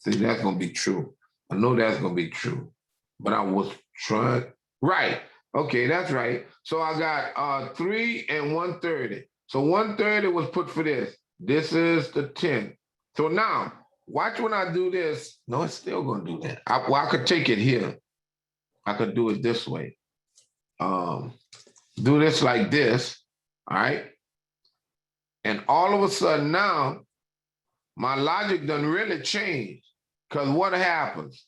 See, that's going to be true. I know that's going to be true. But I was trying. Right. Okay, that's right. So I got 3 and 130. So 130 was put for this. This is the 10. So now, watch when I do this. No, it's still going to do that. I could take it here. I could do it this way. Do this like this. All right. And all of a sudden now, my logic doesn't really change. Because what happens?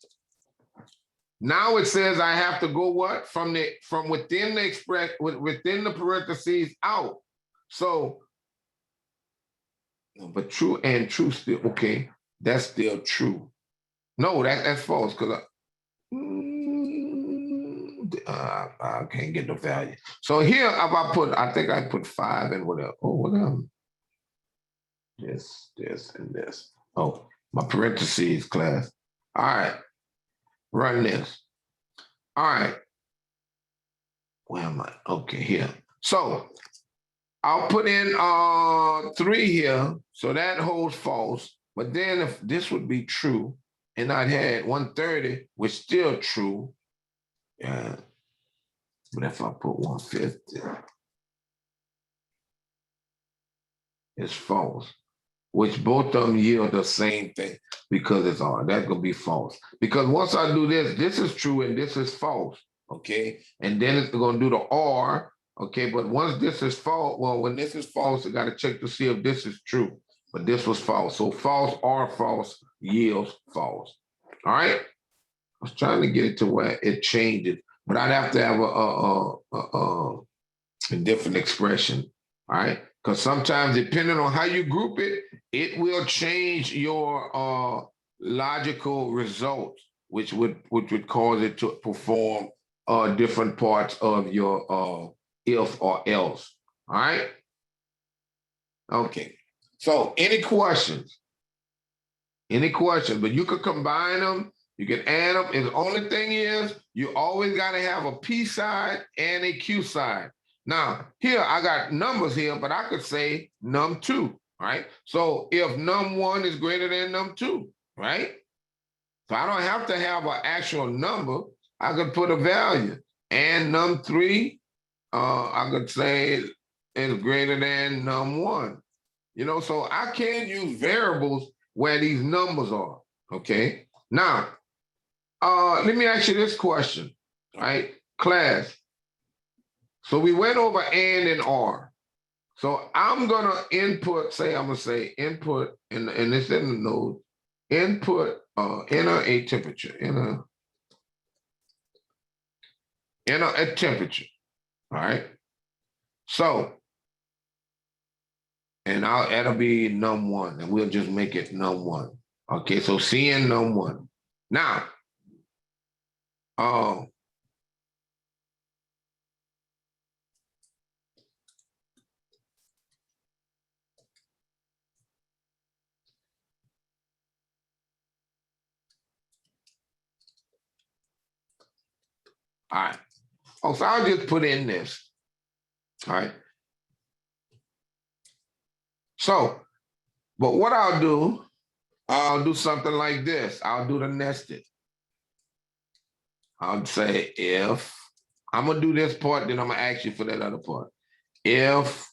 Now it says I have to go what? From within the within the parentheses out. So, but true and true still, okay, that's still true. No, that's false because I can't get the value. So here, if I think I put 5 and whatever. Oh, whatever. This, and this. Oh, my parentheses class. All right. Run this. All right. Where am I? Okay, here. So I'll put in 3 here. So that holds false. But then if this would be true, and I'd had 130, which is still true. Yeah. But if I put 150, it's false. Which both of them yield the same thing because it's R. That's going to be false. Because once I do this is true and this is false, okay? And then it's going to do the R, okay? But once this is false, well, when this is false, I got to check to see if this is true. But this was false. So false or false yields false. All right? I was trying to get it to where it changes, but I'd have to have a different expression, all right? Because sometimes, depending on how you group it, it will change your logical results, which would cause it to perform different parts of your if or else. All right. Okay. So, any questions? Any questions? But you could combine them. You can add them. And the only thing is, you always got to have a P side and a Q side. Now, here I got numbers here, but I could say num2, right? So if num1 is greater than num2, right? So I don't have to have an actual number. I could put a value. And num3, I could say is greater than num1. You know, so I can use variables where these numbers are, okay? Now, let me ask you this question, right? Class. So we went over and R. So I'm gonna input, I'm gonna say input, and it's in the node, input, enter a temperature, enter a temperature, all right? So, and that'll be num1, and we'll just make it num1. Okay, so CN num1. Now, all right. Oh, so I'll just put in this. All right. So, but what I'll do something like this. I'll do the nested. I'll say if, I'm gonna do this part, then I'm gonna ask you for that other part. If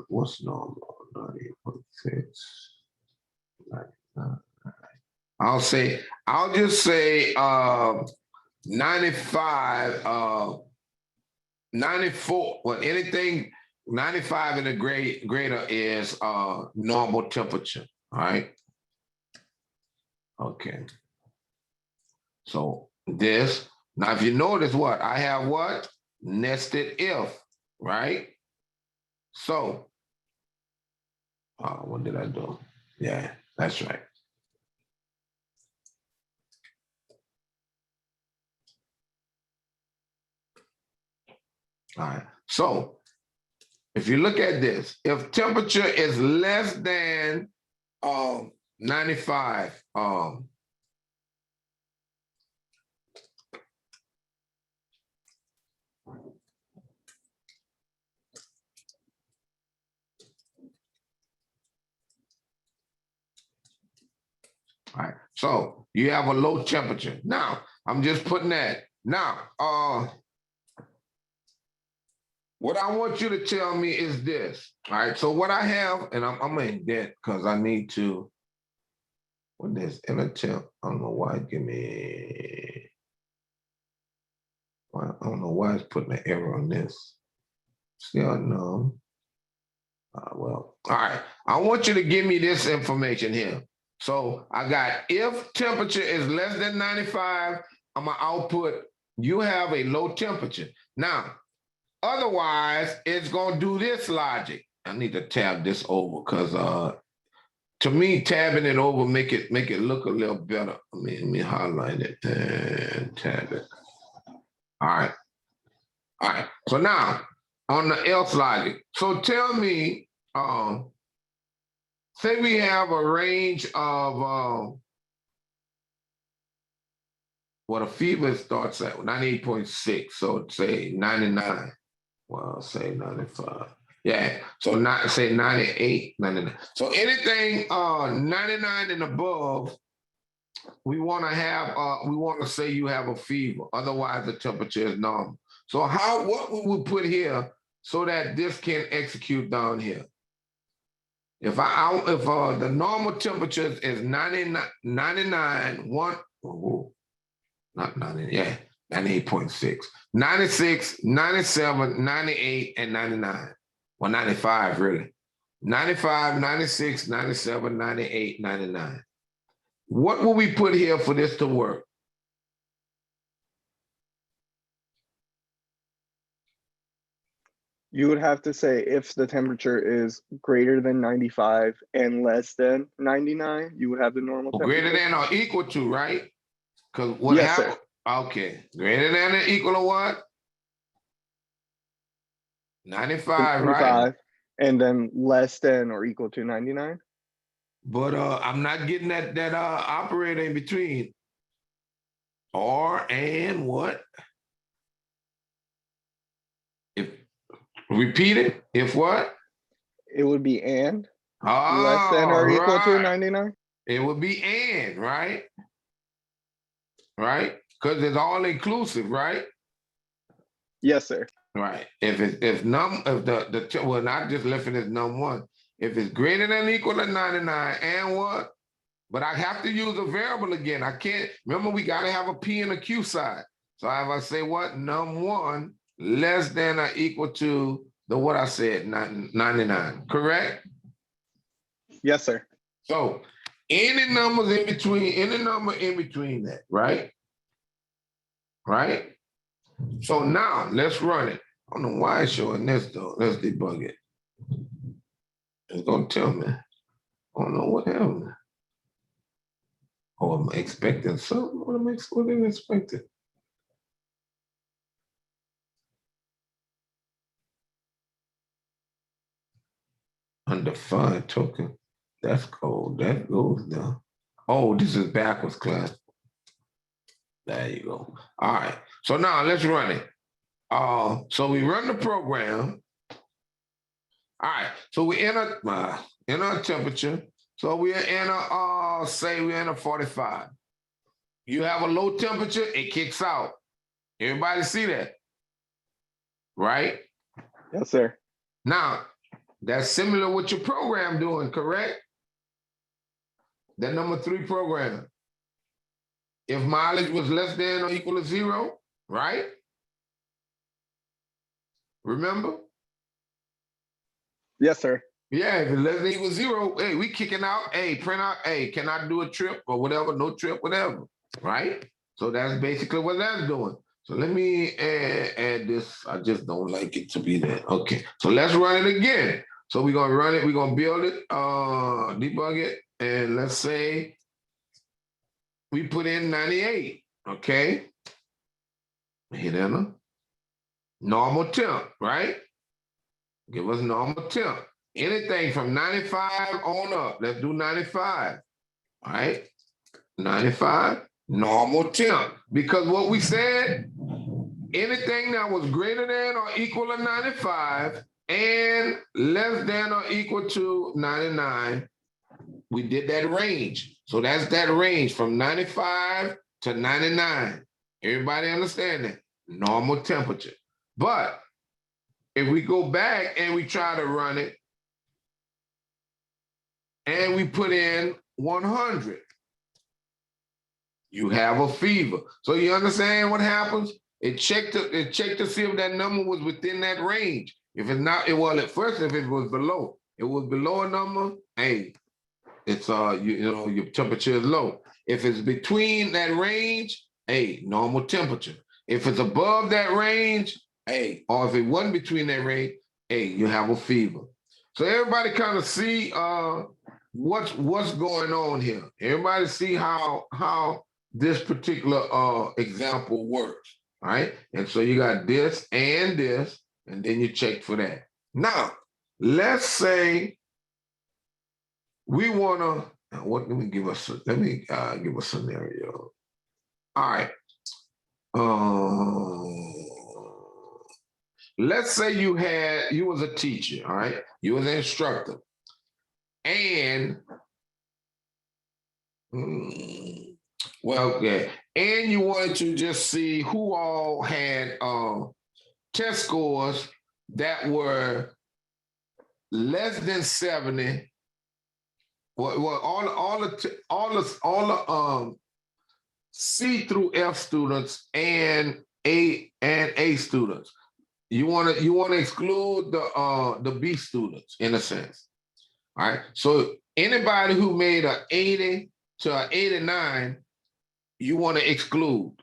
what's normal? 98.6. I'll just say 95, 94, well, anything 95 and a greater is normal temperature, all right? Okay. So this, now if you notice what, I have what? Nested if, right? So, what did I do? Yeah, that's right. All right. So if you look at this, if temperature is less than 95, all right, so you have a low temperature. Now, I'm just putting that. Now, what I want you to tell me is this. All right, so what I have, and I'm in debt because I need to, what is inner temp? I don't know why it give me, I don't know why it's putting an error on this. Still no. Well, all right. I want you to give me this information here. So I got if temperature is less than 95, I'm gonna output, you have a low temperature. Now, otherwise, it's gonna do this logic. I need to tab this over because to me, tabbing it over make it look a little better. Let me highlight it and tab it. All right. All right. So now on the else logic. So tell me, say we have a range of what a fever starts at 98.6. So say 99. Well, say 95. Yeah. So not say 98, 99. So anything 99 and above, we want to have we want to say you have a fever. Otherwise, the temperature is normal. So what we would put here so that this can execute down here? If the normal temperature is 99, 98.6, 96, 97, 98, and 99. Well, 95, really. 95, 96, 97, 98, 99. What will we put here for this to work? You would have to say if the temperature is greater than 95 and less than 99, you would have the normal temperature. Greater than or equal to, right? Because what Yes, happened? sir. Okay, greater than or equal to what? 95, right? 95, and then less than or equal to 99. But I'm not getting that operator in between. Or and what? If repeat it. If what? It would be and less than Oh, or equal to right. 99. It would be and, right? Right? Because it's all inclusive, right? Yes, sir. Right. If the well, not just lifting is num one. If it's greater than or equal to 99 and what? But I have to use a variable again. I can't remember we got to have a P and a Q side. So if I say what num one less than or equal to the what I said, 99, correct? Yes, sir. So any numbers in between, any number in between that, right? Right? So now let's run it. I don't know why it's showing this though. Let's debug it. It's gonna tell me. I don't know what happened. Oh, I'm expecting something. What am I expecting? Undefined token. That's cold. That goes down. Oh, this is backwards class. There you go. All right. So now let's run it. So we run the program. All right. So we enter our temperature. So we enter say we enter 45. You have a low temperature, it kicks out. Everybody see that? Right? Yes, sir. Now, that's similar what your program doing, correct? That number 3 program. If mileage was less than or equal to 0, right? Remember? Yes, sir. Yeah, if it's less than or equal to 0, hey, we kicking out, hey, print out, hey, can I do a trip or whatever, no trip, whatever, right? So that's basically what that's doing. So let me add this. I just don't like it to be there. Okay, so let's run it again. So we're gonna run it, we're gonna build it, debug it, and let's say we put in 98, okay? Hit enter. Normal temp, right? Give us normal temp. Anything from 95 on up. Let's do 95, all right? 95, normal temp. Because what we said, anything that was greater than or equal to 95 and less than or equal to 99, we did that range. So that's that range from 95 to 99. Everybody understand that? Normal temperature. But if we go back and we try to run it and we put in 100, you have a fever. So you understand what happens? It checked to see if that number was within that range. If it's not, well, at first, if it was below a number, hey, it's your temperature is low. If it's between that range, hey, normal temperature. If it's above that range, hey, or if it wasn't between that range, hey, you have a fever. So everybody kind of see what's going on here. Everybody see how this particular example works, right? And so you got this, and then you check for that. Now, let's say we wanna. What? Let me give a scenario. All right. Let's say you was a teacher. All right. You was an instructor, and well, yeah, and you wanted to just see who all had test scores that were less than 70. Well, all the C through F students and A students. You want to exclude the B students in a sense. All right. So anybody who made a 80 to an 89, you want to exclude.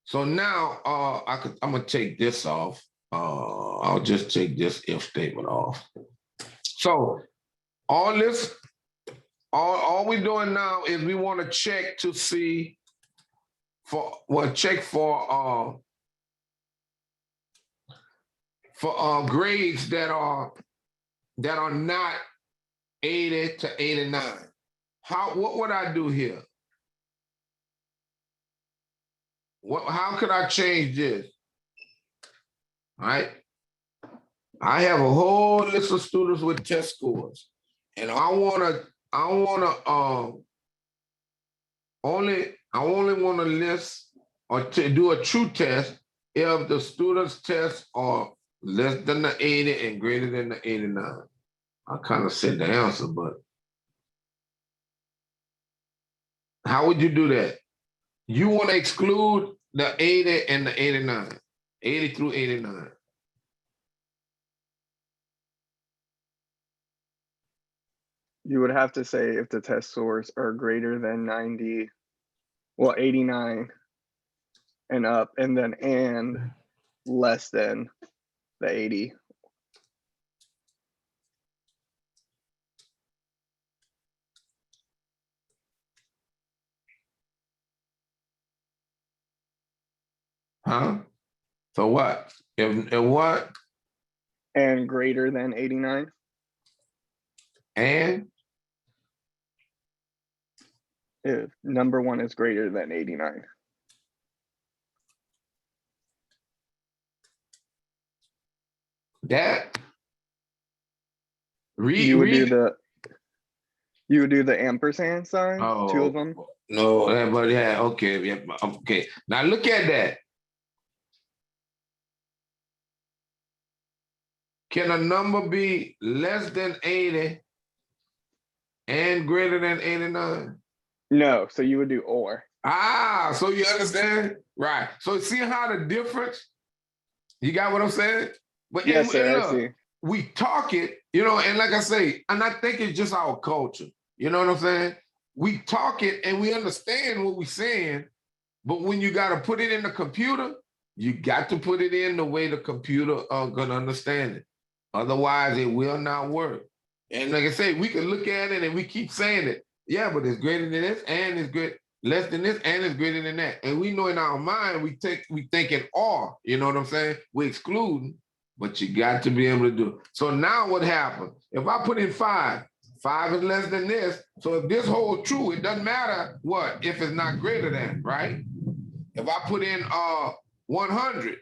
So now I'm gonna take this off. I'll just take this if statement off. So all this, all we're doing now is we want to check to see check for grades that are not 80 to 89. What would I do here? How could I change this? All right. I have a whole list of students with test scores, and I only want to list or to do a true test if the students' tests are less than the 80 and greater than the 89. I kind of said the answer, but how would you do that? You want to exclude the 80 and the 89, 80 through 89. You would have to say if the test scores are greater than 90, well, 89 and up, and then and less than the 80. Huh? So what? If what? And greater than 89. And If number one is greater than 89. that You would do the ampersand sign, two of them. No, everybody had okay. Yeah, okay. Now look at that. Can a number be less than 80 and greater than 89? No, so you would do or. So you understand? Right. So see how the difference? You got what I'm saying? But Yes, sir, look, I see. we talk it, and like I say, and I think it's just our culture. You know what I'm saying? We talk it and we understand what we're saying, but when you got to put it in the computer, you got to put it in the way the computer gonna understand it. Otherwise, it will not work. And like I say, we can look at it and we keep saying it. Yeah, but it's greater than this, and it's great less than this, and it's greater than that. And we know in our mind we thinking or. You know what I'm saying? We're excluding, but you got to be able to do it. So now what happens? If I put in 5 is less than this. So if this holds true, it doesn't matter what if it's not greater than, right? If I put in 100,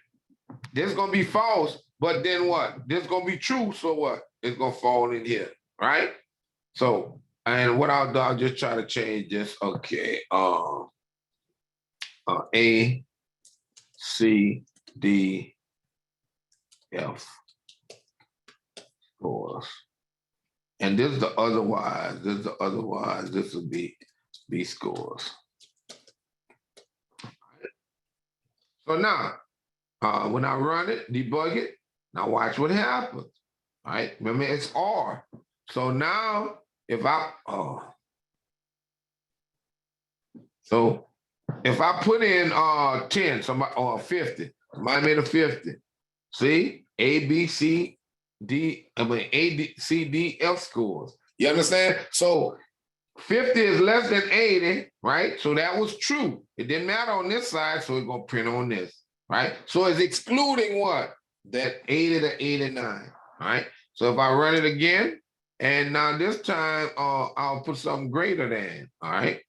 this is gonna be false. But then what? This is gonna be true. So what? It's gonna fall in here, right? So, and what I'll do, I'll just try to change this. Okay. A, C, D, F scores. And this is the otherwise. This is the otherwise. This will be B scores. So now, when I run it, debug it, now watch what happens. All right, remember it's R. So now if I so if I put in 10, somebody or 50, somebody made a 50. See? A, B, C, D, C, D, F scores. You understand? So 50 is less than 80, right? So that was true. It didn't matter on this side, so it's gonna print on this, right? So it's excluding what? That 80 to 89. All right. So if I run it again, and now this time I'll put something greater than. All right.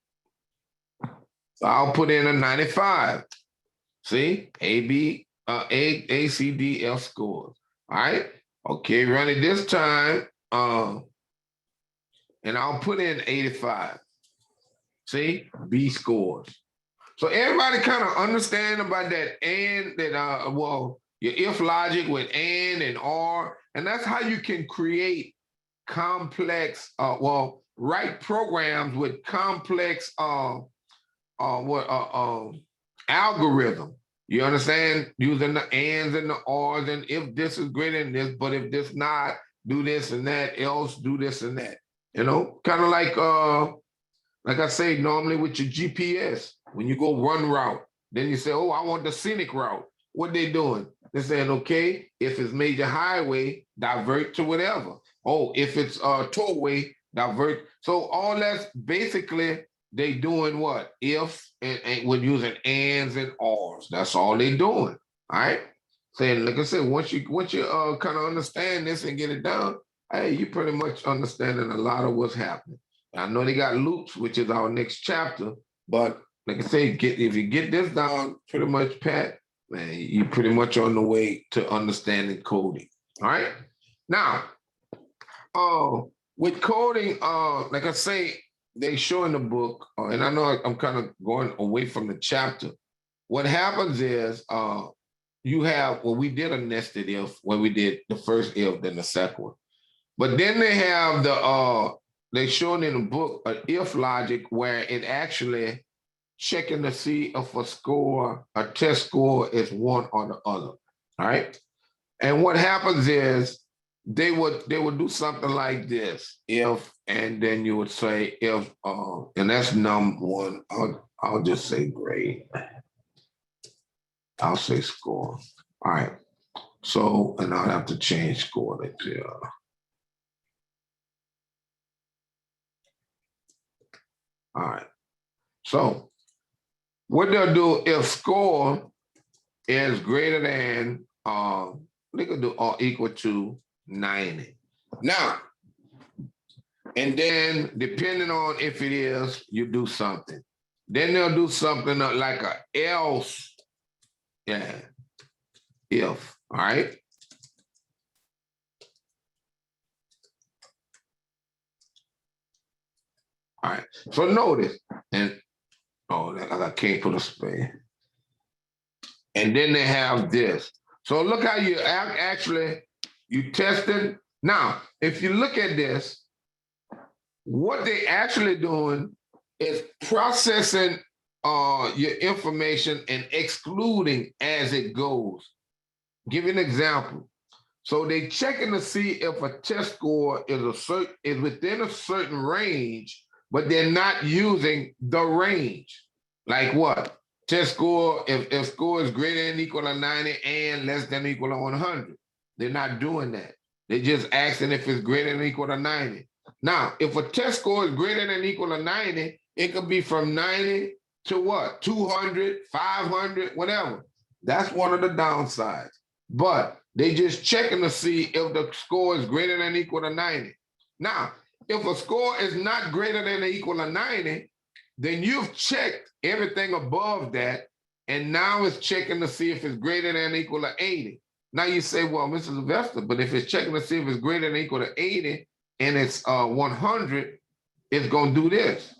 So I'll put in a 95. See, A, C, D, F scores. All right. Okay, run it this time. And I'll put in 85. See, B scores. So everybody kind of understand about that and that your if logic with and or, and that's how you can create complex, write programs with complex algorithm. You understand? Using the ands and the ors, and if this is greater than this, but if this not, do this and that, else do this and that. You know, kind of like Like I say, normally with your GPS, when you go run route, then you say, oh, I want the scenic route. What they doing? They're saying, okay, if it's major highway, divert to whatever. Oh, if it's tollway, divert. So all that's basically they doing what? If and we're using ands and ors. That's all they doing. All right. Saying, like I said, once you kind of understand this and get it down, hey, you pretty much understanding a lot of what's happening. I know they got loops, which is our next chapter, but like I say, if you get this down, pretty much, Pat, man, you pretty much on the way to understanding coding. All right. Now, with coding, like I say, they show in the book, and I know I'm kind of going away from the chapter. What happens is you have, well, we did a nested if when we did the first if, then the second one. But then they have they shown in the book an if logic where it actually checking to see if a test score is one or the other. All right. And what happens is they would do something like this, if, and then you would say if, and that's num1. I'll just say grade. I'll say score. All right. So, and I'll have to change score to all right. So what they'll do if score is greater than they could do or equal to 90. Now, and then depending on if it is, you do something. Then they'll do something like a else. Yeah. If. All right. All right. So notice, and I can't put a space. And then they have this. So look how you actually you tested. Now, if you look at this, what they actually doing is processing your information and excluding as it goes. Give you an example. So they checking to see if a test score is within a certain range, but they're not using the range. Like what? Test score, if score is greater than equal to 90 and less than equal to 100. They're not doing that. They're just asking if it's greater than equal to 90. Now, if a test score is greater than equal to 90, it could be from 90 to what? 200, 500, whatever. That's one of the downsides. But they just checking to see if the score is greater than equal to 90. Now, if a score is not greater than or equal to 90, then you've checked everything above that, and now it's checking to see if it's greater than or equal to 80. Now you say, well, Mr. Sylvester, but if it's checking to see if it's greater than or equal to 80 and it's 100, it's going to do this.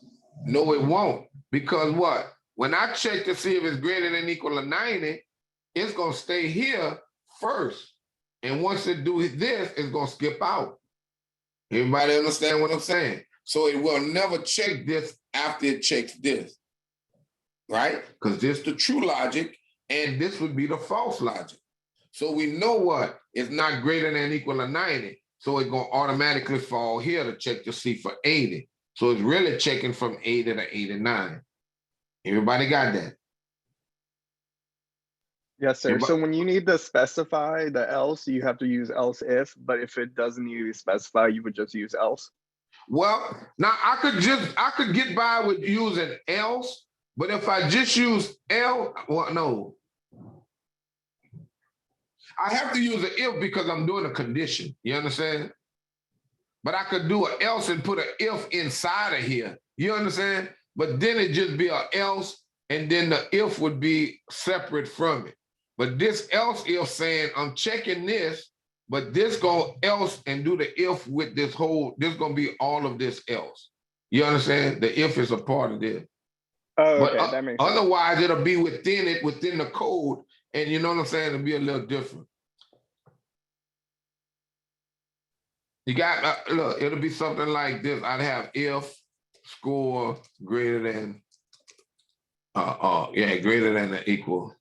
No, it won't. Because what? When I check to see if it's greater than or equal to 90, it's going to stay here first. And once it do this, it's going to skip out. Everybody understand what I'm saying? So it will never check this after it checks this, right? Because this is the true logic, and this would be the false logic. So we know what? It's not greater than or equal to 90. So it's going to automatically fall here to check to see for 80. So it's really checking from 80 to 89. Everybody got that? Yes, sir. So when you need to specify the else, you have to use else if, but if it doesn't need to specify, you would just use else. Well, now I could get by with using else, but if I just use no. I have to use an if because I'm doing a condition. You understand? But I could do an else and put an if inside of here. You understand? But then it just be an else, and then the if would be separate from it. But this else if saying I'm checking this, but this go else and do the if with this gonna be all of this else. You understand? The if is a part of this. Oh, okay, but that makes sense. Otherwise it'll be within the code, and you know what I'm saying? It'll be a little different. You got, look, it'll be something like this. I'd have if score greater than, greater than or equal,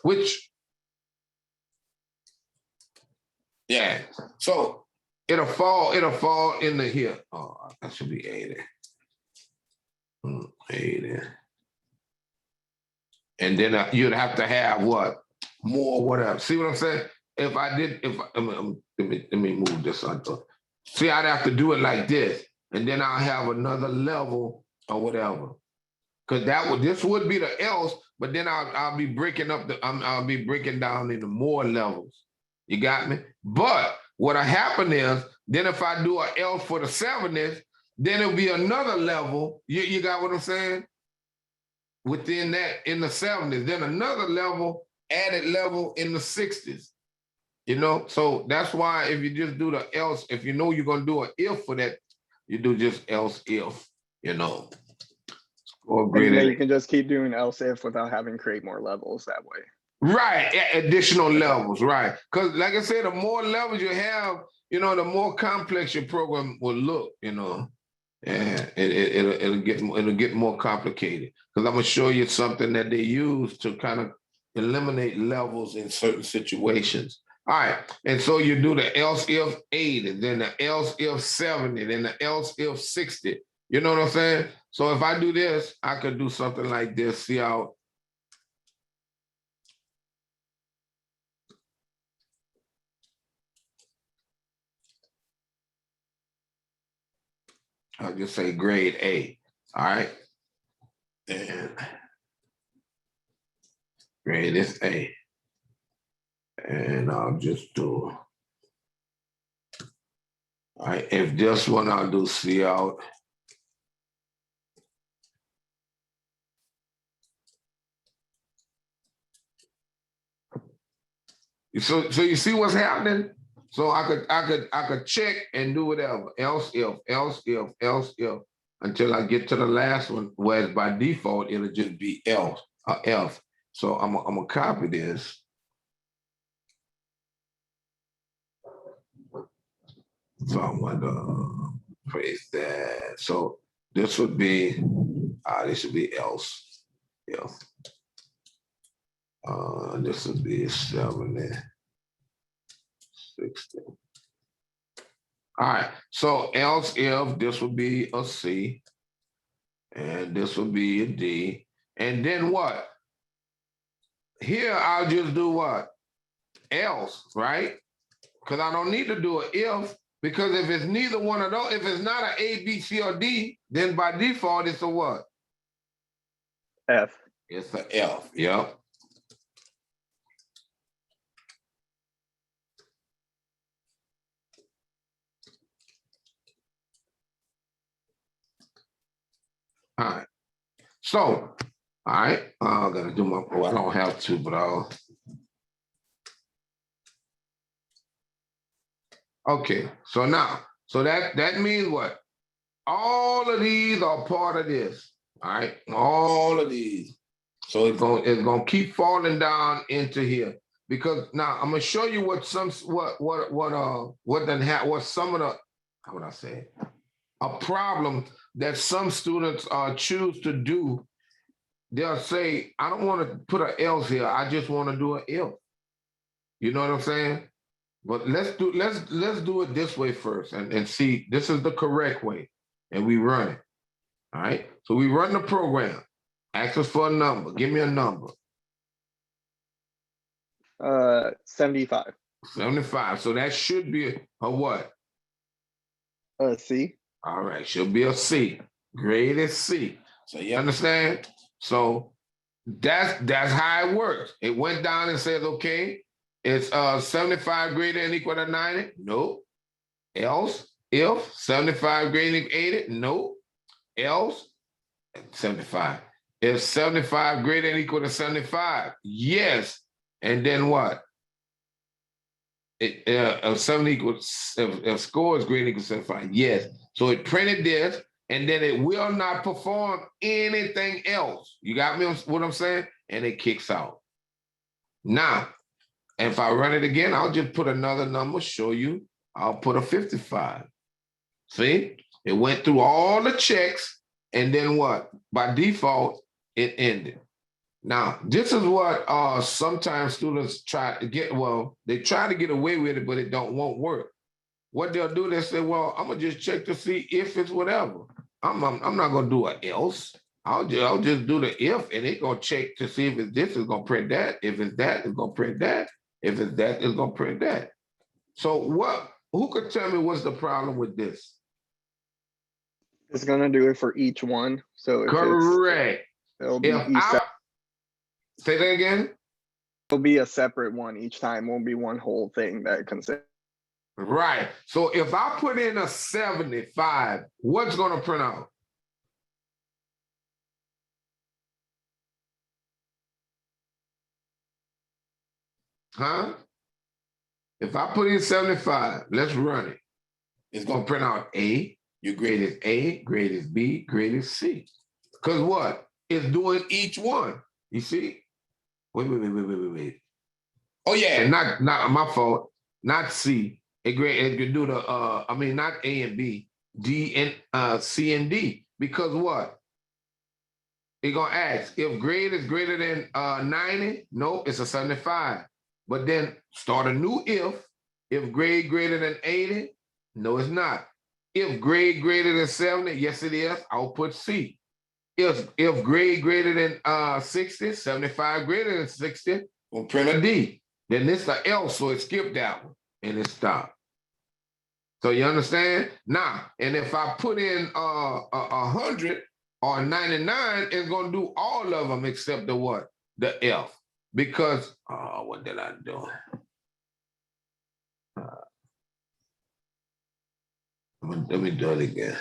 which, yeah. So it'll fall into here. Oh, that should be 80. 80. And then you'd have to have what? More whatever. See what I'm saying? If I did, let me move this on. See, I'd have to do it like this, and then I'll have another level or whatever. Because this would be the else, but then I'll be breaking up I'll be breaking down into more levels. You got me? But what'll happen is, then if I do an else for the 70s, then it'll be another level. You got what I'm saying? Within that, in the 70s, then another level, added level in the 60s. So that's why if you just do the else, if you know you're gonna do an if for that, you do just else if, or And greater. then you can just keep doing else if without having to create more levels that way. Right, additional levels, right? Because like I said, the more levels you have, the more complex your program will look, and it'll get more complicated. Because I'm gonna show you something that they use to kind of eliminate levels in certain situations. All right, and so you do the else if 80, then the else if 70, then the else if 60. You know what I'm saying? So if I do this, I could do something like this. See how? I'll just say grade A. All right. And grade is A. And I'll just do. All right. If this one, I'll do C out. So you see what's happening? So I could check and do whatever. Else if until I get to the last one, where by default it'll just be else or F. So I'm gonna copy this. So I'm gonna paste that. So this would be this should be else. Yeah. This would be 70, 60. All right, so else if this would be a C, and this would be a D, and then what? Here I'll just do what? Else, right? Because I don't need to do an if, because if it's neither one of those, if it's not an A, B, C, or D, then by default it's a what? F. It's an F, yep. All right. So, all right, I'm gonna do my, I don't have to, but I'll. Okay, so now, so that means what? All of these are part of this, all right? All of these. So it's gonna keep falling down into here. Because now I'm gonna show you what some what some of the, how would I say it? A problem that some students choose to do. They'll say, I don't want to put an else here. I just want to do an if. You know what I'm saying? But let's do it this way first and see this is the correct way. And we run it. All right. So we run the program. Ask us for a number. Give me a number. 75. 75. So that should be a what? A C. All right, should be a C. Grade is C. So you understand? So that's how it works. It went down and says, okay, it's 75 greater than equal to 90. No. Else, if 75 greater than 80. No. Else, 75. If 75 greater than equal to 75. Yes. And then what? If 70 equals, if score is greater than equal to 75. Yes. So it printed this, and then it will not perform anything else. You got me what I'm saying? And it kicks out. Now, if I run it again, I'll just put another number, show you. I'll put a 55. See? It went through all the checks, and then what? By default, it ended. Now, this is what sometimes students try to get, they try to get away with it, but it won't work. What they'll do, they say, well, I'm gonna just check to see if it's whatever. I'm not gonna do an else. I'll just do the if, and it's gonna check to see if it's this, it's gonna print that. If it's that, it's gonna print that. If it's that, it's gonna print that. So what? Who could tell me what's the problem with this? It's gonna do it for each one. So if it's, Correct. it'll be If I say that again. it'll be a separate one each time. Won't be one whole thing that consists. Right. So if I put in a 75, what's gonna print out? Huh? If I put in 75, let's run it. It's gonna print out A. Your grade is A, grade is B, grade is C. Because what? It's doing each one. You see? Wait. Oh yeah, not my fault. Not C. It could do the not A and B, D and C and D. Because what? It's gonna ask if grade is greater than 90, no, it's a 75. But then start a new if grade greater than 80, no, it's not. If grade greater than 70, yes, it is. I'll put C. If grade greater than 60, 75 greater than 60, we'll print a D. Then this the L, so it skipped that one and it stopped. So you understand? Now, and if I put in 100 or 99, it's gonna do all of them except the what? The F. Because what did I do? Let me do it again.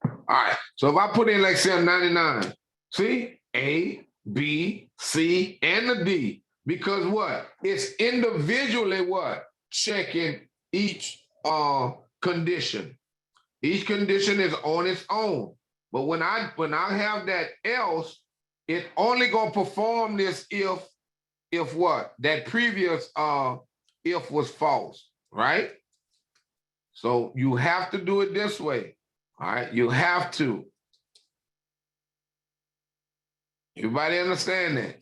All right. So if I put in, like, say, 99, see? A, B, C, and the D. Because what? It's individually what? Checking each condition. Each condition is on its own. But when I have that else, it only gonna perform this if what? That previous if was false, right? So you have to do it this way. All right, you have to. Everybody understand that?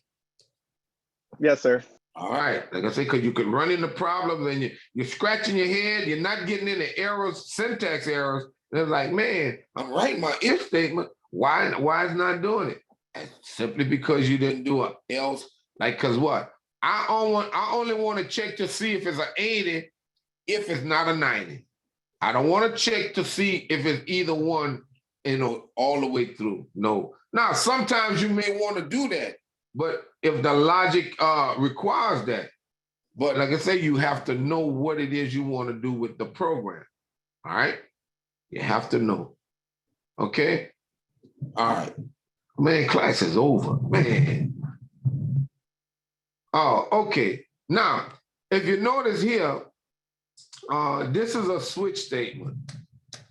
Yes, sir. All right, like I say, because you could run into problems and you're scratching your head, you're not getting into errors, syntax errors. And it's like, man, I'm writing my if statement. Why is not doing it? And simply because you didn't do it else. Like, because what? I only want to check to see if it's an 80 if it's not a 90. I don't want to check to see if it's either one, all the way through. No. Now, sometimes you may want to do that, but if the logic requires that. But like I say, you have to know what it is you want to do with the program. All right? You have to know. Okay? All right. Man, class is over. Man. Oh, okay. Now, if you notice here, this is a switch statement.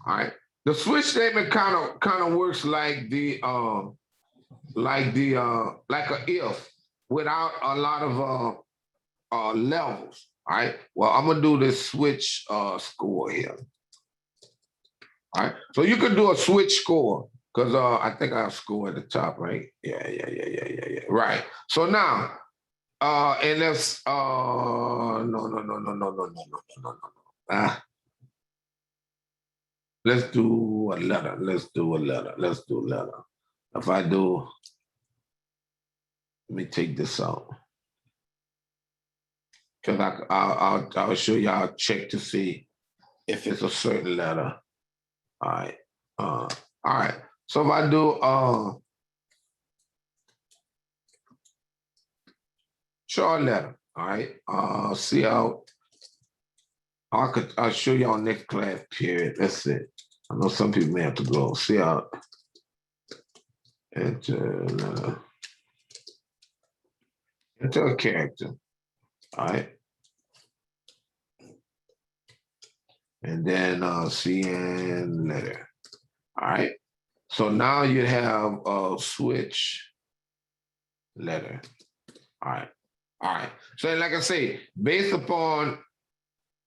All right. The switch statement kind of works like like a if without a lot of levels. All right. Well, I'm gonna do this switch score here. All right. So you could do a switch score because I think I have score at the top, right? Yeah. Right. So now, and let's no. Let's do a letter. Let's do a letter. If I do, let me take this out. Because I'll show you, I'll check to see if it's a certain letter. All right. All right. So if I do short letter, all right. See how I'll show y'all next class period. That's it. I know some people may have to go. See how enter a character. All right. And then CN letter. All right. So now you have a switch letter. All right. All right. So like I say, based upon,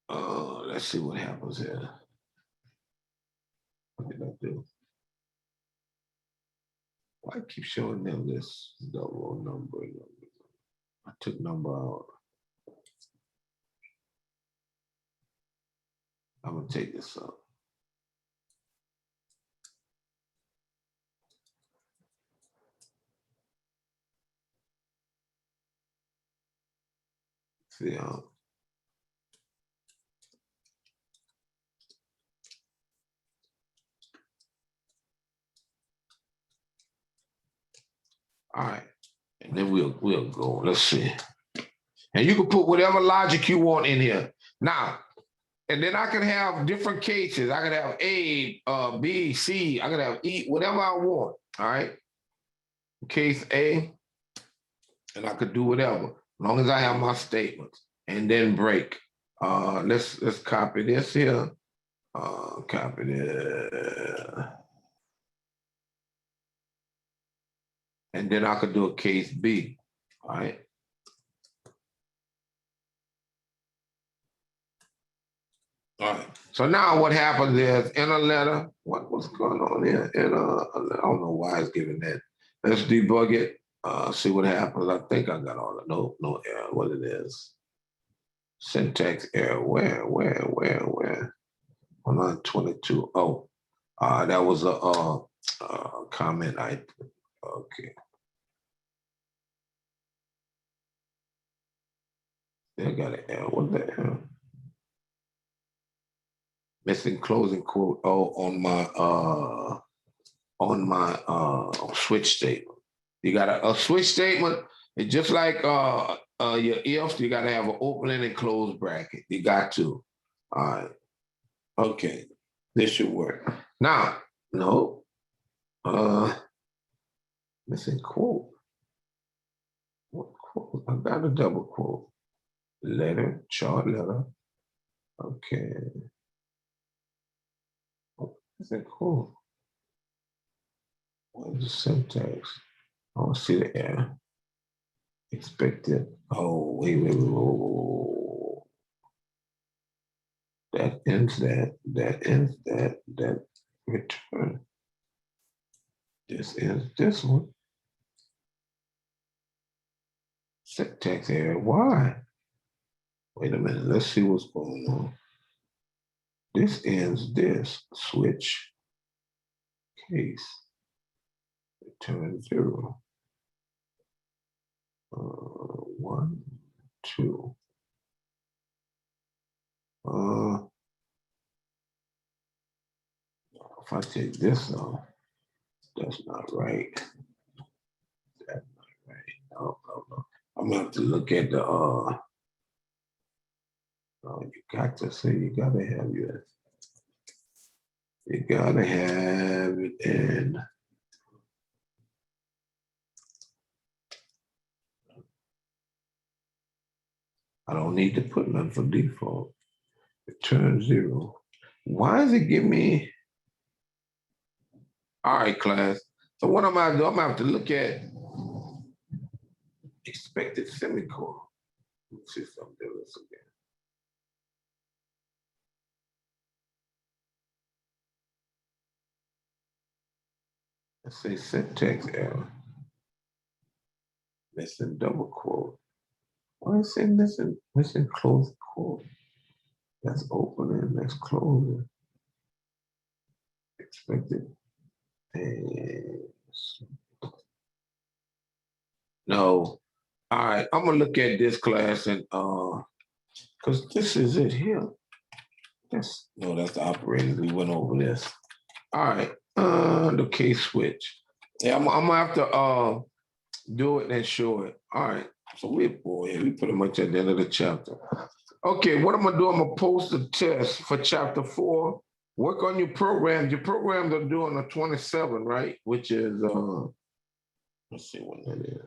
let's see what happens here. What did I do? Why I keep showing them this double number? I took number out. I'm gonna take this up. See, all right, and then we'll go. Let's see, and you can put whatever logic you want in here now. And then I can have different cases. I can have A, B, C. I can have E, whatever I want. All right. Case A, and I could do whatever, as long as I have my statements, and then break. Let's copy this here. Copy this. And then I could do a case B. All right. All right. So now what happens is in a letter, what's going on here? I don't know why it's giving that. Let's debug it. See what happens. I think I got all the no error. What it is? Syntax error. Where? 122. Oh, that was a comment. Okay. They got an error. What the hell? Missing closing quote. Oh, on my switch statement. You got a switch statement. It's just like your ifs. You got to have an opening and close bracket. You got to. All right. Okay. This should work. Now, no. Missing quote. What quote? I got a double quote. Letter, chart letter. Okay. Missing quote. What is the syntax? I don't see the error. Expected. Oh, wait. That ends that. That ends that. That return. This ends this one. Syntax error. Why? Wait a minute. Let's see what's going on. This ends this. Switch. Case. Return 0. 1, 2. If I take this off, that's not right. That's not right. No. I'm gonna have to look at the you got to say you gotta have it in. I don't need to put none for default. Return 0. Why does it give me? All right, class. So what am I do? I'm gonna have to look at expected semicolon. Let's see something else again. Let's say syntax error. Missing double quote. Why is it missing close quote? That's opening, that's closing. Expected. No. All right, I'm gonna look at this class and because this is it here. That's the operator. We went over this. All right, the case switch. Yeah, I'm gonna have to do it and show it. All right, so we pretty much at the end of the chapter. Okay, what I'm gonna do? I'm gonna post a test for chapter 4. Work on your programs. Your programs are due on the 27th, right? Which is let's see when that is.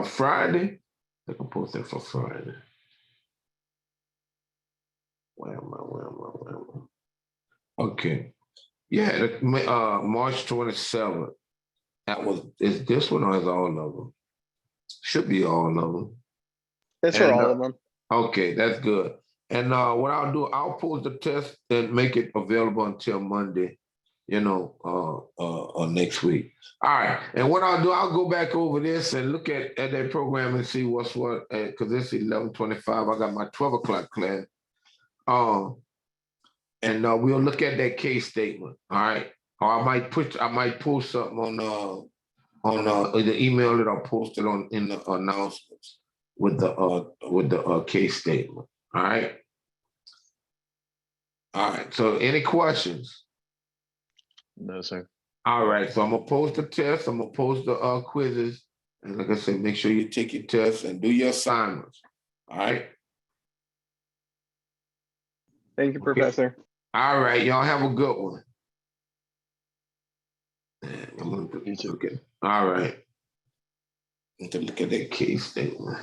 Friday. I can post it for Friday. Where am I? Okay. Yeah, March 27th. Is this one or is all of them? Should be all of them. It's for all of them. Okay, that's good. And what I'll do, I'll post the test and make it available until Monday, next week. All right. And what I'll do, I'll go back over this and look at that program and see what's what, because it's 11:25. I got my 12 o'clock class. And we'll look at that case statement. All right. Or I might post something on the email that I posted in the announcements. with the case statement. All right. All right. So any questions? No, sir. All right. So I'm gonna post the test. I'm gonna post the quizzes. And like I said, make sure you take your tests and do your assignments. All right. Thank you, Okay. Professor. All right. Y'all have a good one. I'm gonna You too. look at. All right. Look at that case statement.